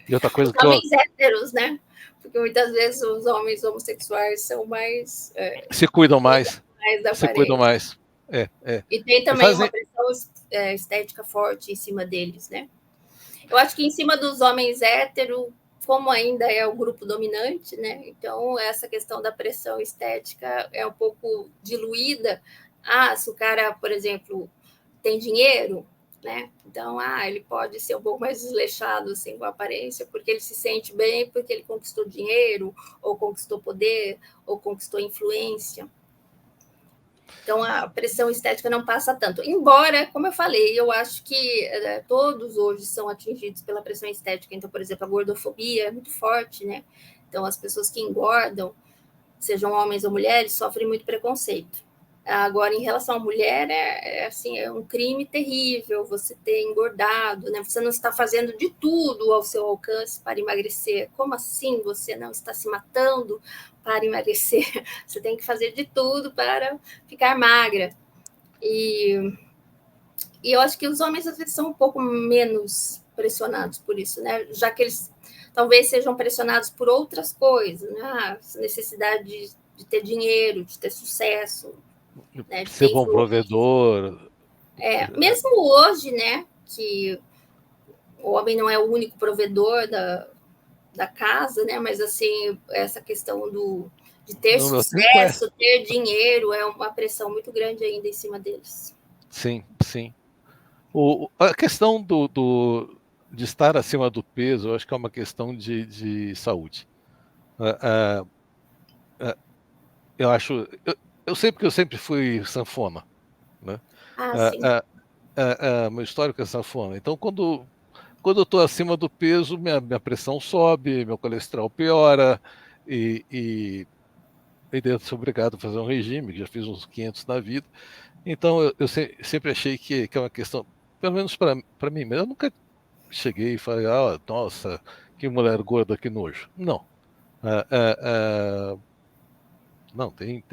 e outra Os coisa que eu. homens héteros, né? Porque muitas vezes os homens homossexuais são mais, Se cuidam mais. mais da Se cuidam aparência. mais. É. E tem E também uma fazem. pressão estética forte em cima deles, né? Eu acho que em cima dos homens héteros, como ainda é o grupo dominante, né? Então, essa questão da pressão estética é um pouco diluída. Se o cara, por exemplo, tem dinheiro, né? Então, ele pode ser um pouco mais desleixado assim, com a aparência, porque ele se sente bem, porque ele conquistou dinheiro, ou conquistou poder, ou conquistou influência. Então, a pressão estética não passa tanto. Embora, como eu falei, eu acho que todos hoje são atingidos pela pressão estética. Então, por exemplo, a gordofobia é muito forte, né? Então, as pessoas que engordam, sejam homens ou mulheres, sofrem muito preconceito. Agora, em relação à mulher, assim, é um crime terrível você ter engordado, né? Você não está fazendo de tudo ao seu alcance para emagrecer. Como assim você não está se matando para emagrecer? Você tem que fazer de tudo para ficar magra. E E eu acho que os homens, às vezes, são um pouco menos pressionados por isso, né? Já que eles talvez sejam pressionados por outras coisas, né? A necessidade de ter dinheiro, de ter sucesso, né? De Ser ter bom provedor. mesmo hoje, né? Que o homem não é o único provedor da casa, né? Mas assim, essa questão de ter No meu tempo é. sucesso, ter dinheiro, é uma pressão muito grande ainda em cima deles. Sim, sim. A questão de estar acima do peso, eu acho que é uma questão de saúde. Ah, ah, eu acho. Eu sempre fui sanfona, né? Ah, Ah, sim. ah, meu histórico é sanfona. Então, quando eu estou acima do peso, minha pressão sobe, meu colesterol piora, e eu sou obrigado a fazer um regime, que já fiz uns 500 na vida. Então, eu sempre achei que é uma questão, pelo menos para mim mesmo, eu nunca cheguei e falei, nossa, que mulher gorda, que nojo. Não. Ah, ah, não, tem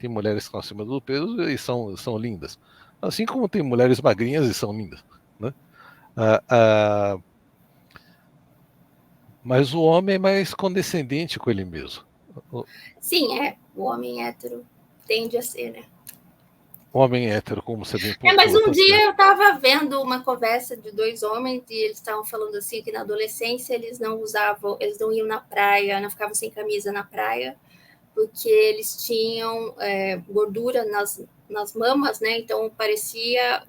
mulheres que estão acima do peso e são lindas. Assim como tem mulheres magrinhas e são lindas, né? Ah, ah, mas o homem é mais condescendente com ele mesmo. O Sim, o homem hétero tende a ser, né? homem hétero, como você bem Mas pontua, um tá dia certo. eu estava vendo uma conversa de dois homens e eles estavam falando assim que na adolescência eles não usavam, eles não iam na praia, não ficavam sem camisa na praia, porque eles tinham gordura nas mamas, né? Então o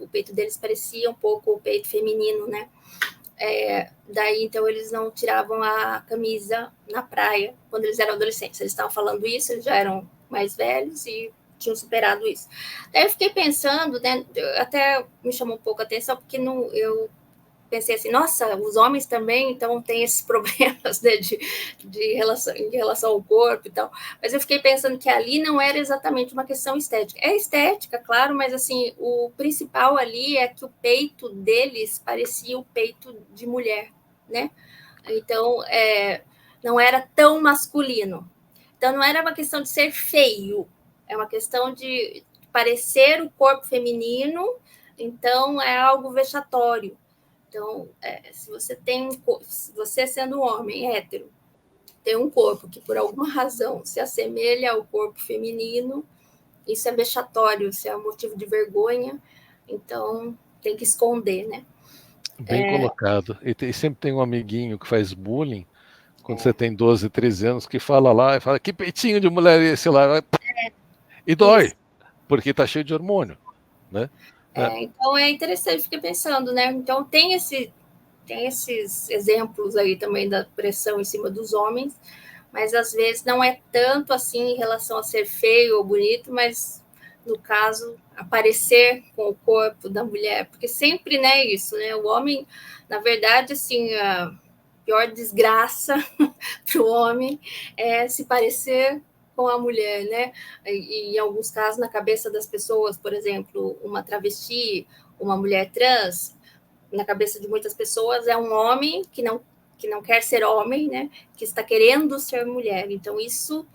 peito deles parecia um pouco o peito feminino, né? Daí então eles não tiravam a camisa na praia quando eles eram adolescentes. Eles estavam falando isso, eles já eram mais velhos e tinham superado isso. Daí eu fiquei pensando, né? Até me chamou um pouco a atenção porque eu pensei assim, nossa, os homens também então têm esses problemas, né, em relação ao corpo e tal. Mas eu fiquei pensando que ali não era exatamente uma questão estética. É estética, claro, mas assim, o principal ali é que o peito deles parecia o peito de mulher, né? Então, não era tão masculino. Então, não era uma questão de ser feio, é uma questão de parecer o corpo feminino, então é algo vexatório. Então, se você sendo um homem hétero, tem um corpo que por alguma razão se assemelha ao corpo feminino, isso é vexatório, isso é um motivo de vergonha, então tem que esconder, né? Bem colocado. E sempre tem um amiguinho que faz bullying, quando você tem 12, 13 anos, que fala lá e fala, que peitinho de mulher é esse lá? E dói, Isso. porque tá cheio de hormônio, né? Ah, Então é interessante, fiquei pensando, né? Então tem esses exemplos aí também da pressão em cima dos homens, mas às vezes não é tanto assim em relação a ser feio ou bonito, mas no caso aparecer com o corpo da mulher, porque sempre, né, isso, né? O homem, na verdade, assim, a pior desgraça para o homem é se parecer com a mulher, né? E em alguns casos, na cabeça das pessoas, por exemplo, uma travesti, uma mulher trans, na cabeça de muitas pessoas é um homem que não quer ser homem, né? Que está querendo ser mulher. Então isso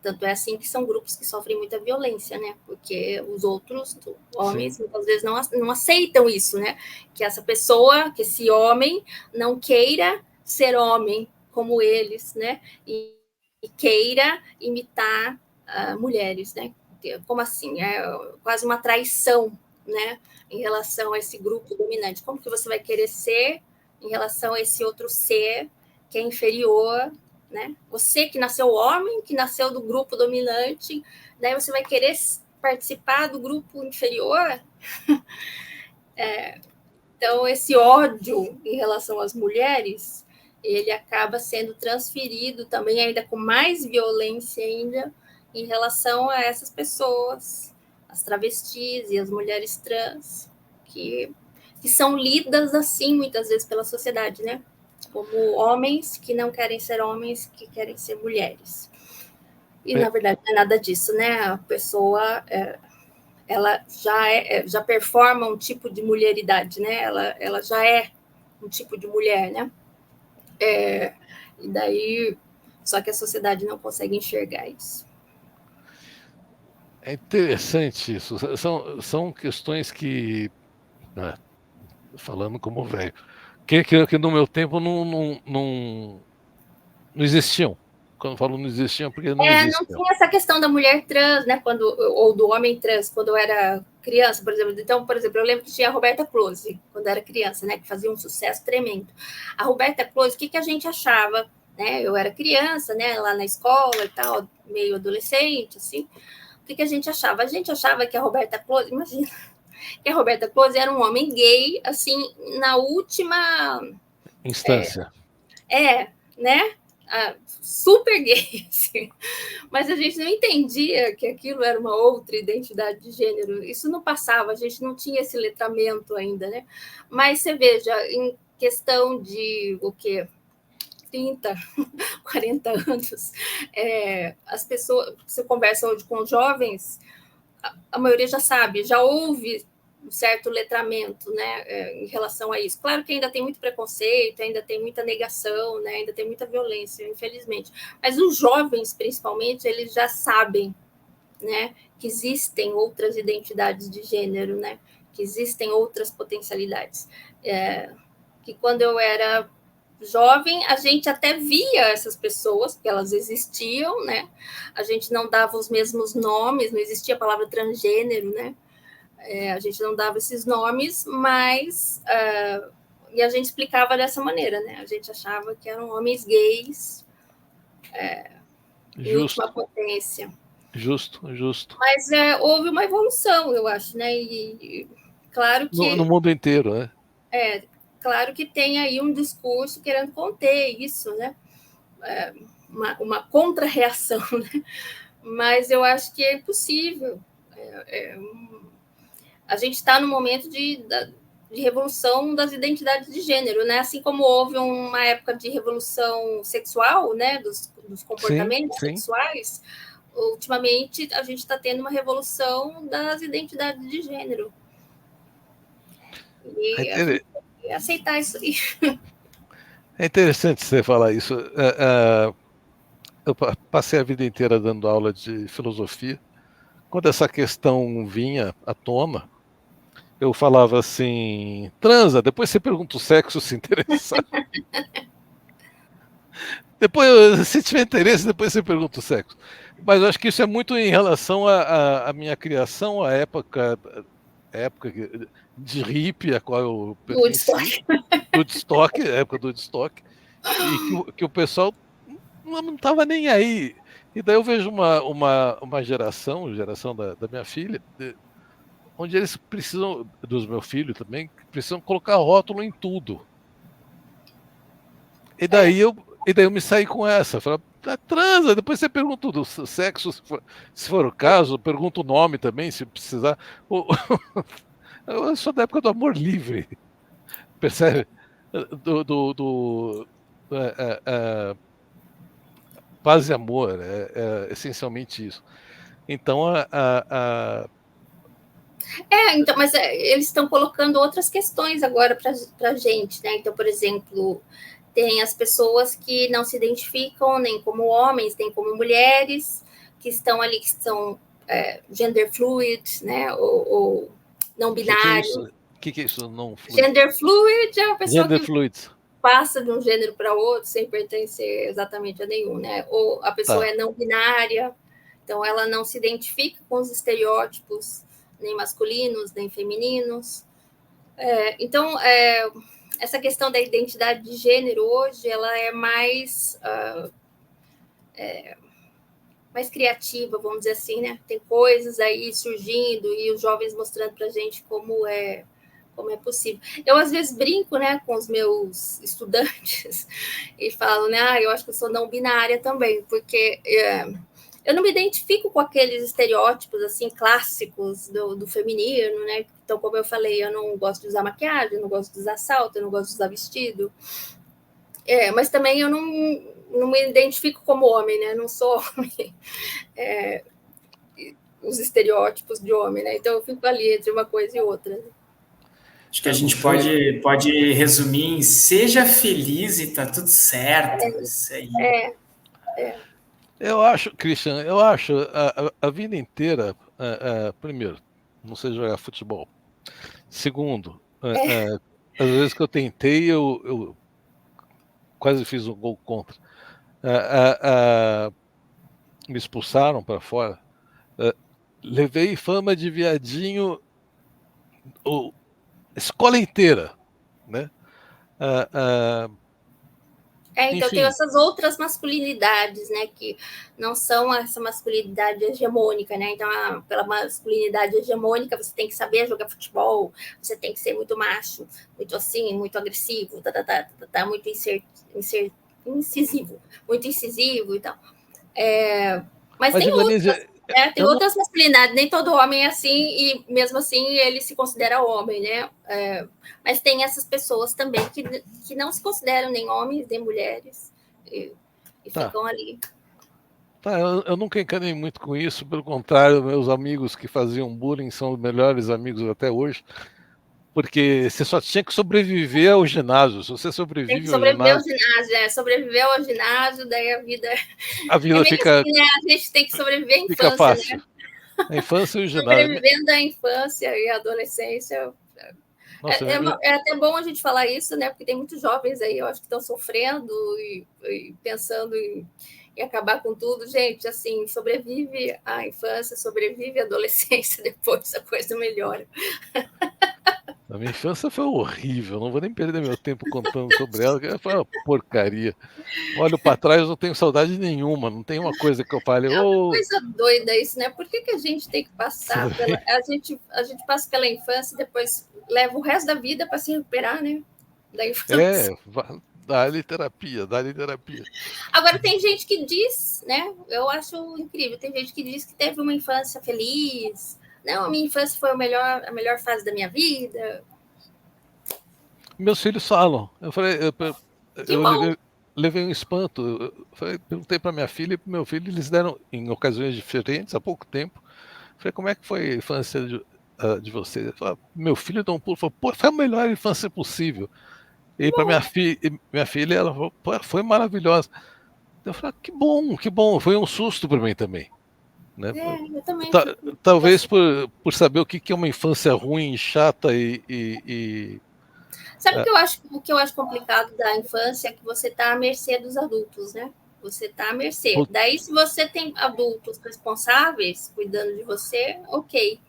tanto é assim que são grupos que sofrem muita violência, né? Porque os outros sim, homens muitas vezes não aceitam isso, né? Que essa pessoa, que esse homem não queira ser homem como eles, né? E queira imitar mulheres, né? Como assim? É quase uma traição, né? Em relação a esse grupo dominante. Como que você vai querer ser em relação a esse outro ser que é inferior, né? Você que nasceu homem, que nasceu do grupo dominante, daí você vai querer participar do grupo inferior? Então, esse ódio em relação às mulheres, ele acaba sendo transferido também ainda com mais violência ainda em relação a essas pessoas, as travestis e as mulheres trans, que são lidas assim muitas vezes pela sociedade, né? Como homens que não querem ser homens, que querem ser mulheres. E é, na verdade não é nada disso, né? A pessoa ela já performa um tipo de mulheridade, né? Ela já é um tipo de mulher, né? E daí só que a sociedade não consegue enxergar isso. É interessante isso. São questões que, né, falando como velho, que no meu tempo não existiam. Quando eu falo não existiam, porque não Não existiam. tinha essa questão da mulher trans, né? Ou do homem trans, quando eu era criança, por exemplo. Então, por exemplo, eu lembro que tinha a Roberta Close, quando eu era criança, né? Que fazia um sucesso tremendo. A Roberta Close, o que a gente achava? Né? Eu era criança, né? Lá na escola e tal, meio adolescente, assim. O que a gente achava? A gente achava que a Roberta Close, imagina, que a Roberta Close era um homem gay, assim, na última. Instância. Né? Super gay, assim. Mas a gente não entendia que aquilo era uma outra identidade de gênero. Isso não passava, a gente não tinha esse letramento ainda, né? Mas você veja, em questão de o quê? 30, 40 anos, as pessoas, você conversa hoje com jovens, a maioria já sabe, já houve um certo letramento, né, em relação a isso. Claro que ainda tem muito preconceito, ainda tem muita negação, né, ainda tem muita violência, infelizmente. Mas os jovens, principalmente, eles já sabem, né, que existem outras identidades de gênero, né, que existem outras potencialidades. Que quando eu era jovem, a gente até via essas pessoas, porque elas existiam, né? A gente não dava os mesmos nomes, não existia a palavra transgênero, né? A gente não dava esses nomes, mas e a gente explicava dessa maneira, né? A gente achava que eram homens gays em última potência. Justo. Mas houve uma evolução, eu acho, né? E claro que No mundo inteiro, né? Claro que tem aí um discurso querendo conter isso, né? Uma contra-reação, né? Mas eu acho que é possível. A gente está no momento de revolução das identidades de gênero, né? Assim como houve uma época de revolução sexual, né? Dos comportamentos sexuais, ultimamente a gente está tendo uma revolução das identidades de gênero. E a gente tem que aceitar isso aí. É interessante você falar isso. Eu passei a vida inteira dando aula de filosofia. Quando essa questão vinha à tona, eu falava assim: transa, depois você pergunta o sexo se interessar. Depois, se tiver interesse, depois você pergunta o sexo. Mas eu acho que isso é muito em relação à minha criação, à época de hippie, a qual eu pertenci, do Woodstock, a época do Woodstock, e que o pessoal não estava nem aí. E daí eu vejo uma geração da minha filha, onde eles precisam, dos meus filhos também, precisam colocar rótulo em tudo. E daí eu me saí com essa, falei, transa, depois você pergunta do sexo, se for o caso, pergunta o nome também, se precisar. Eu sou da época do amor livre, percebe? Paz e amor, é essencialmente isso. Então, então, mas eles estão colocando outras questões agora para a gente, né? Então, por exemplo, tem as pessoas que não se identificam nem como homens, nem como mulheres, que estão ali, que são gender fluid, né? Ou não binário. O que é isso? Não fluid? Gender fluid é uma pessoa gender que fluid. Passa de um gênero para outro sem pertencer exatamente a nenhum, né? Ou a pessoa é não binária, então ela não se identifica com os estereótipos nem masculinos, nem femininos. Então, essa questão da identidade de gênero hoje, ela é mais criativa, vamos dizer assim, né? Tem coisas aí surgindo e os jovens mostrando para a gente como é possível. Eu, às vezes, brinco, né, com os meus estudantes e falo, né, eu acho que eu sou não binária também, porque eu não me identifico com aqueles estereótipos, assim, clássicos do feminino, né? Então, como eu falei, eu não gosto de usar maquiagem, eu não gosto de usar salto, eu não gosto de usar vestido. Mas também eu não me identifico como homem, né? Não sou homem. Os estereótipos de homem, né? Então, eu fico ali entre uma coisa e outra, né? Acho que a gente pode resumir em seja feliz e tá tudo certo. Isso aí. Eu acho, Christian, a vida inteira primeiro, não sei jogar futebol. Segundo, às vezes que eu tentei, eu quase fiz um gol contra. Me expulsaram para fora. Levei fama de viadinho a escola inteira, né? Então tem Enfim, essas outras masculinidades, né, que não são essa masculinidade hegemônica, né? Então, pela masculinidade hegemônica, você tem que saber jogar futebol, você tem que ser muito macho, muito assim, muito agressivo, muito incisivo, muito incisivo e tal. Mas mas tem Ivanese, outras, né? Tem eu não, outras masculinidades, nem todo homem é assim, e mesmo assim ele se considera homem, né? Mas tem essas pessoas também que não se consideram nem homens nem mulheres e tá. ficam ali. Tá, eu nunca encanei muito com isso, pelo contrário, meus amigos que faziam bullying são os melhores amigos até hoje, porque você só tinha que sobreviver ao ginásio. Se você Tem que sobrevive ao sobreviver ao ginásio, ginásio, sobreviver ao ginásio, daí a vida. a É vida meio fica, assim, né? A gente tem que sobreviver à fica infância, fácil. né? A infância e o ginásio. Sobrevivendo à infância e à adolescência. Nossa, É até bom a gente falar isso, né? Porque tem muitos jovens aí, eu acho que estão sofrendo e pensando em acabar com tudo. Gente, assim, sobrevive à infância, sobrevive à adolescência, depois a coisa melhora. a minha infância foi horrível, não vou nem perder meu tempo contando sobre ela, que foi uma porcaria. Olho para trás, não tenho saudade nenhuma, não tem uma coisa que eu fale, ô. Coisa doida isso, né? Por que a gente tem que passar pela. A gente passa pela infância e depois leva o resto da vida para se recuperar, né? Da infância. Dá-lhe terapia, dá-lhe terapia. Agora, tem gente que diz, né? Eu acho incrível, tem gente que diz que teve uma infância feliz. Não, a minha infância foi a melhor fase da minha vida. Meus filhos falam. Eu falei, Que eu bom. levei um espanto. Perguntei para minha filha e para meu filho, eles deram em ocasiões diferentes, há pouco tempo. Falei, como é que foi a infância de vocês? Meu filho deu um pulo, falou, pô, foi a melhor infância possível. E para minha filha, ela falou, pô, foi maravilhosa. Eu falei, que bom, foi um susto para mim também. Né? Eu também fico. Talvez por saber o que é uma infância ruim, chata Sabe o que eu acho complicado da infância? É que você está à mercê dos adultos, né? Você está à mercê. Daí, se você tem adultos responsáveis cuidando de você, ok.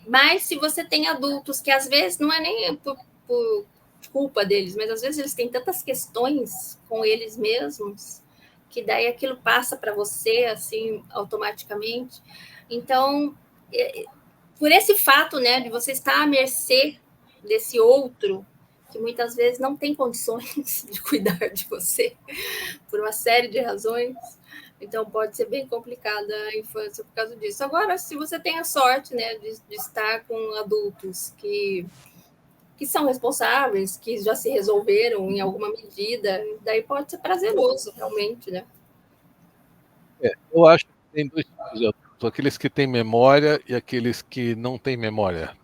Mas se você tem adultos que às vezes não é nem por culpa deles, mas às vezes eles têm tantas questões com eles mesmos que daí aquilo passa para você assim automaticamente. Então, por esse fato, né, de você estar à mercê desse outro que muitas vezes não tem condições de cuidar de você por uma série de razões. Então pode ser bem complicada a infância por causa disso. Agora, se você tem a sorte, né, de estar com adultos que são responsáveis, que já se resolveram em alguma medida, daí pode ser prazeroso, realmente, né? Eu acho que tem dois tipos de adultos, aqueles que têm memória e aqueles que não têm memória,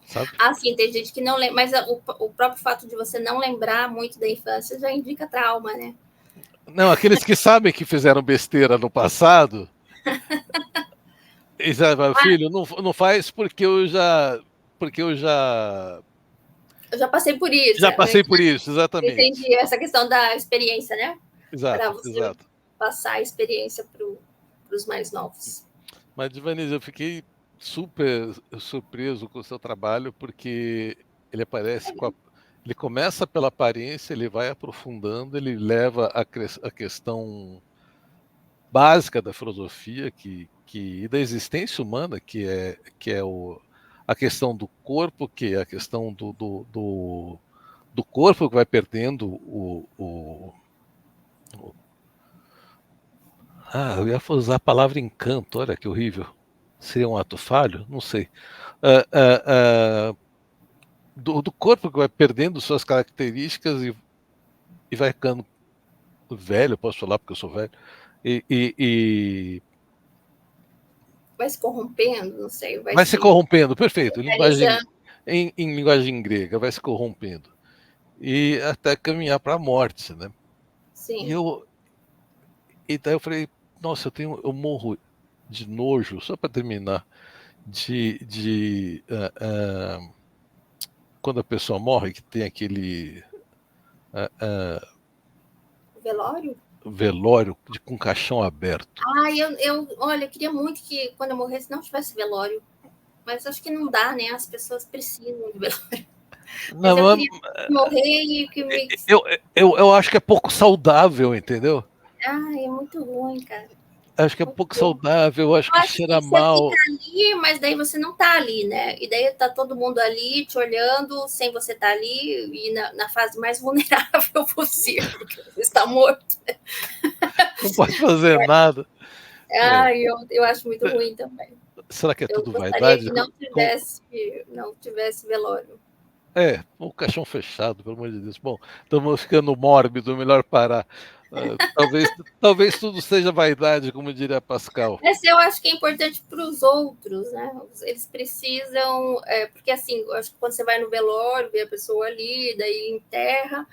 sabe? Ah, sim, tem gente que não lembra, mas o próprio fato de você não lembrar muito da infância já indica trauma, né? Não, aqueles que sabem que fizeram besteira no passado, e sabem, filho, não faz porque Eu já passei por isso, já passei por isso, exatamente. entendi essa questão da experiência, né? Para Exato, você exato. passar a experiência para os mais novos. Mas, Divanise, eu fiquei super surpreso com o seu trabalho, porque ele aparece ele começa pela aparência, ele vai aprofundando, ele leva a questão básica da filosofia e da existência humana, que é a questão do corpo, que é a questão do corpo que vai perdendo eu ia usar a palavra encanto, olha que horrível. Seria um ato falho? Não sei. Ah, ah, ah, do corpo que vai perdendo suas características e vai ficando velho, posso falar porque eu sou velho, e Vai se corrompendo, não sei, vai vai se se corrompendo, perfeito, realizando. em linguagem grega, vai se corrompendo. E até caminhar para a morte, E Sim. eu, e daí eu falei, nossa, eu morro de nojo, só para terminar, quando a pessoa morre, que tem aquele Velório? velório com caixão aberto. Olha, eu queria muito que quando eu morresse não tivesse velório, mas acho que não dá, né? As pessoas precisam de velório. Mas eu Não, queria morrer e que me. eu acho que é pouco saudável, entendeu? Ai, é muito ruim, cara. Acho que é pouco saudável, eu acho Eu que acho que cheira você mal. fica ali, mas daí você não tá ali, né? E daí tá todo mundo ali te olhando, sem você estar ali, e na fase mais vulnerável possível, porque você está morto. Não pode fazer nada. Eu acho muito ruim também. Será que é Eu tudo gostaria vaidade? que não tivesse velório. O caixão fechado, pelo amor de Deus. Bom, estamos ficando mórbido, melhor parar. Talvez tudo seja vaidade, como diria Pascal. Mas eu acho que é importante para os outros, né? Eles precisam, porque assim, eu acho que quando você vai no velório, vê a pessoa ali, daí enterra,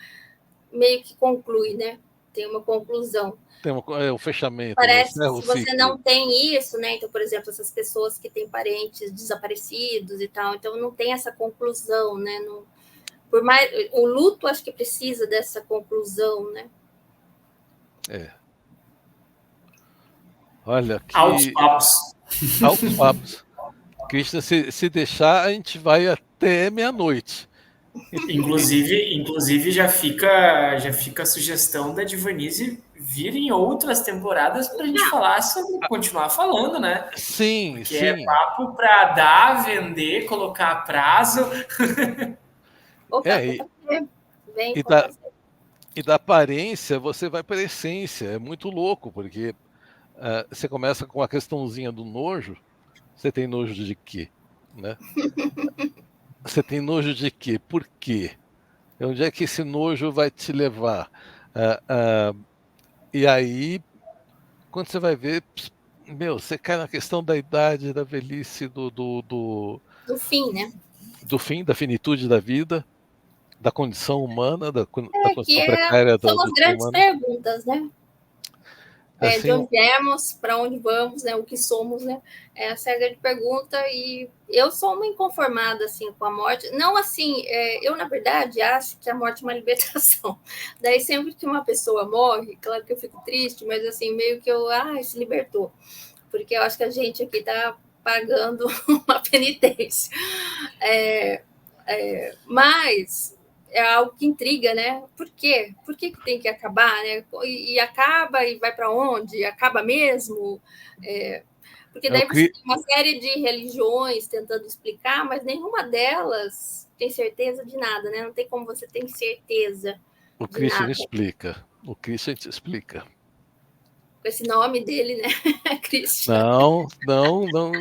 meio que conclui, né? Tem uma conclusão. Tem um fechamento, Parece que encerra o se você ciclo. não tem isso, né? Então, por exemplo, essas pessoas que têm parentes desaparecidos e tal, então não tem essa conclusão, né? Não, por mais o luto, acho que precisa dessa conclusão, né? Olha Altos que papos. altos papos. Cristian, se deixar, a gente vai até meia-noite. Inclusive já fica a sugestão da Divanise vir em outras temporadas para a gente falar sobre continuar falando, né? Sim, Porque é sim. papo para dar, vender, colocar a prazo. Opa, É, vou fazer. Vem, e vou da, fazer. e da aparência você vai para a essência. É muito louco, porque você começa com a questãozinha do nojo. Você tem nojo de quê? Né? Você tem nojo de quê? Por quê? Onde é que esse nojo vai te levar? Ah, ah, e aí, quando você vai ver, você cai na questão da idade, da velhice, Do fim, né? do fim, da finitude da vida, da condição humana, da Que condição precária são do as ser grandes humano. perguntas, né? De Assim, onde viemos, para onde vamos, né? O que somos, né? Essa é a grande pergunta. E eu sou uma inconformada assim com a morte. Não assim, eu na verdade acho que a morte é uma libertação. Daí sempre que uma pessoa morre, claro que eu fico triste, mas assim meio que se libertou, porque eu acho que a gente aqui está pagando uma penitência. Mas é algo que intriga, né? Por quê? Por que tem que acabar, né? E acaba e vai para onde? Acaba mesmo? Porque é o, daí você Cri- tem uma série de religiões tentando explicar, mas nenhuma delas tem certeza de nada, né? Não tem como você ter certeza o de Christian nada. explica. O Christian te explica. Com esse nome dele, né? Christian. Não, não, não.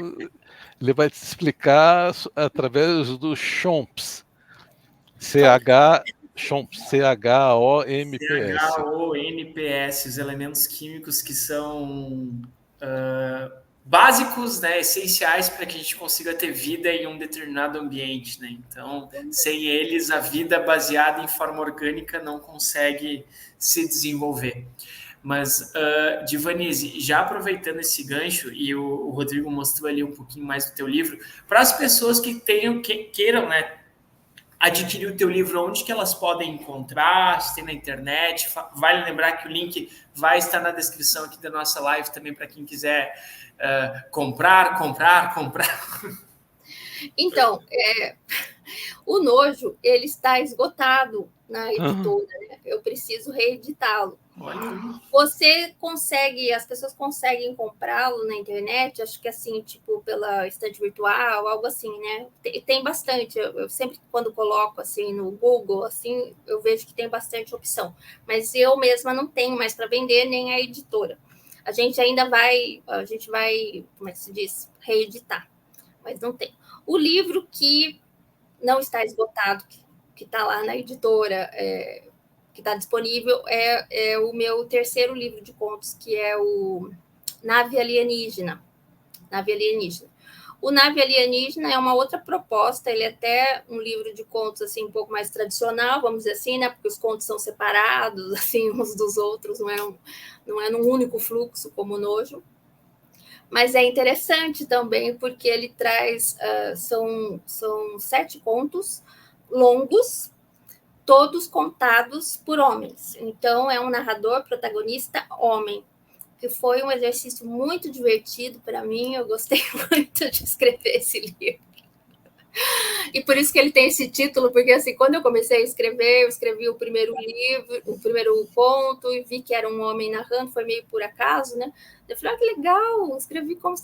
Ele vai te explicar através do Chomps. Então, Chomps, CHOMPS. CHONPS, os elementos químicos que são básicos, né, essenciais para que a gente consiga ter vida em um determinado ambiente, né? Então, sem eles, a vida baseada em forma orgânica não consegue se desenvolver. Mas, Divanise, já aproveitando esse gancho, e o Rodrigo mostrou ali um pouquinho mais do teu livro, para as pessoas que queiram, né, adquirir o teu livro, onde que elas podem encontrar, se tem na internet. Vale lembrar que o link vai estar na descrição aqui da nossa live também para quem quiser comprar. Então, o Nojo, ele está esgotado na editora, né? Eu preciso reeditá-lo. Você consegue, as pessoas conseguem comprá-lo na internet, acho que assim, tipo, pela estante virtual, algo assim, né? Tem bastante. Eu sempre, quando coloco assim no Google, assim, eu vejo que tem bastante opção. Mas eu mesma não tenho mais para vender, nem a editora. A gente vai, como é que se diz? Reeditar, mas não tem. O livro que não está esgotado, que está lá na editora, que está disponível, é o meu terceiro livro de contos, que é o Nave Alienígena. Nave Alienígena. O Nave Alienígena é uma outra proposta, ele é até um livro de contos assim um pouco mais tradicional, vamos dizer assim, né? Porque os contos são separados assim uns dos outros, não é num único fluxo como o Nojo. Mas é interessante também, porque ele traz, são 7 contos longos, todos contados por homens. Então, é um narrador protagonista homem, que foi um exercício muito divertido para mim. Eu gostei muito de escrever esse livro. E por isso que ele tem esse título, porque assim, quando eu comecei a escrever, eu escrevi o primeiro livro, o primeiro conto, e vi que era um homem narrando, foi meio por acaso, né? Eu falei, que legal, escrevi como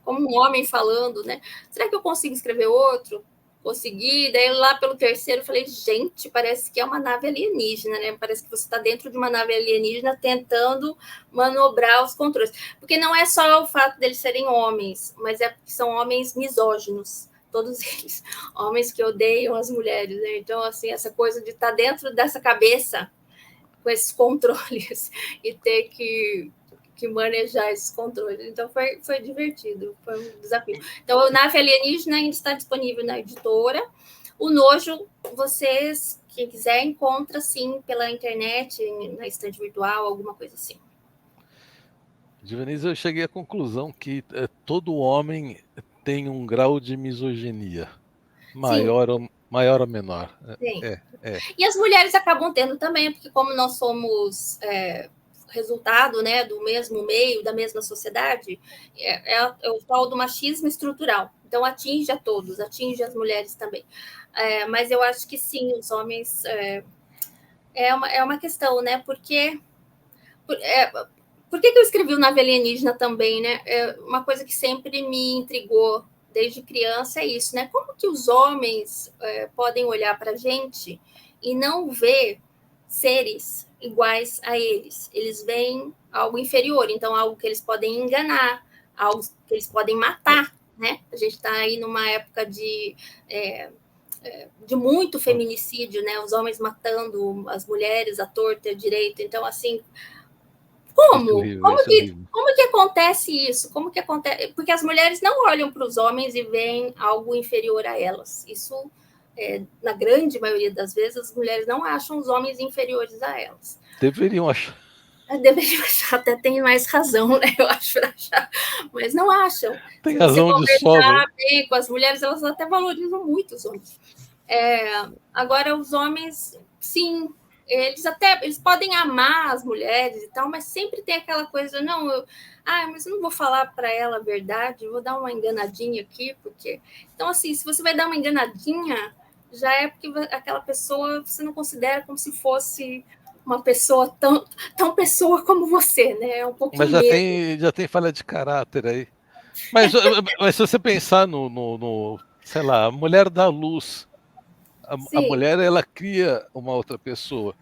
um homem falando, né? Será que eu consigo escrever outro? Consegui, daí lá pelo terceiro eu falei, gente, parece que é uma nave alienígena, né? Parece que você está dentro de uma nave alienígena tentando manobrar os controles. Porque não é só o fato deles serem homens, mas é porque são homens misóginos, todos eles, homens que odeiam as mulheres, né? Então, assim, essa coisa de estar dentro dessa cabeça com esses controles e ter que manejar esses controles. Então, foi divertido, foi um desafio. Então, o Nave Alienígena ainda está disponível na editora. O Nojo, vocês, quem quiser, encontra, sim, pela internet, na estante virtual, alguma coisa assim. Dionísio, eu cheguei à conclusão que todo homem tem um grau de misoginia, maior ou menor. Sim. E as mulheres acabam tendo também, porque como nós somos resultado, né, do mesmo meio, da mesma sociedade, é o tal do machismo estrutural. Então, atinge a todos, atinge as mulheres também. Mas eu acho que sim, os homens... É uma questão, né? Por que eu escrevi o Nave Alienígena também, né? Uma coisa que sempre me intrigou desde criança é isso, né? Como que os homens podem olhar para a gente e não ver seres iguais a eles? Eles veem algo inferior, então algo que eles podem enganar, algo que eles podem matar, né? A gente está aí numa época de muito feminicídio, né? Os homens matando as mulheres à torta e à direita. Então, assim, como que acontece isso? Como que acontece? Porque as mulheres não olham para os homens e veem algo inferior a elas. Isso, na grande maioria das vezes, as mulheres não acham os homens inferiores a elas. Deveriam achar. Deveriam achar, até tem mais razão, né? Eu acho, para achar, mas não acham. Tem razão de sobra. Bem com as mulheres, elas até valorizam muito os homens. Agora, os homens, sim, eles podem amar as mulheres e tal, mas sempre tem aquela coisa, mas eu não vou falar para ela a verdade, vou dar uma enganadinha aqui, porque... Então, assim, se você vai dar uma enganadinha, já é porque aquela pessoa você não considera como se fosse uma pessoa tão pessoa como você, né? Um pouquinho mas já tem falha de caráter aí. Mas se você pensar no sei lá, a mulher dá luz, a mulher, ela cria uma outra pessoa,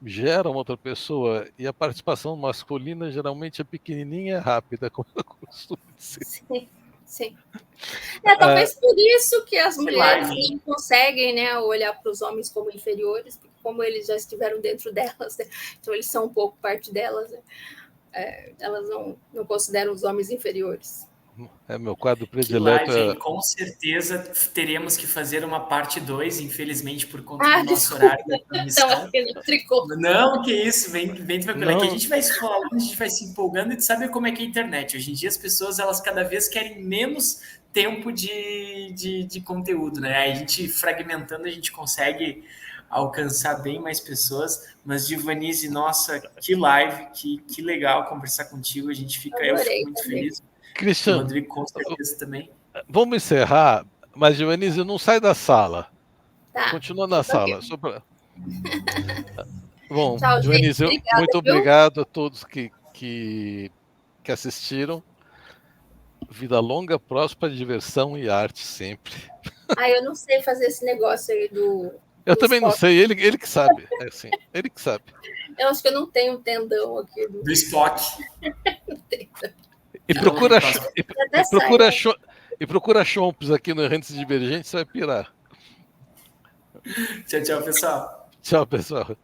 gera uma outra pessoa, e a participação masculina geralmente é pequenininha e rápida, como eu costumo dizer. Sim. Talvez por isso que as mulheres não conseguem, né, olhar para os homens como inferiores, porque como eles já estiveram dentro delas, né, então eles são um pouco parte delas, né, elas não consideram os homens inferiores. Meu quadro predileto. Com certeza teremos que fazer uma parte 2, infelizmente, por conta do nosso horário da transmissão. Não, que isso, vem tranquilo. É que a gente vai se falando, a gente vai se empolgando, e tu sabe como é que é a internet. Hoje em dia as pessoas, elas cada vez querem menos tempo de conteúdo, né? Aí a gente fragmentando, a gente consegue alcançar bem mais pessoas. Mas, Divanise, nossa, que live, que legal conversar contigo. Eu fico muito feliz. Cristian, Rodrigo, com certeza também. Vamos encerrar, mas, Dionísio, não sai da sala. Tá. Continua na sala. Bom, tchau, Dionísio, muito obrigado a todos que assistiram. Vida longa, próspera, diversão e arte sempre. Eu não sei fazer esse negócio aí do... Eu também não sei, ele que sabe. Assim, ele que sabe. Eu acho que eu não tenho um tendão aqui. Do Spock. E procura chompos aqui no Errantes Divergentes, você vai pirar. Tchau, pessoal. Tchau, pessoal.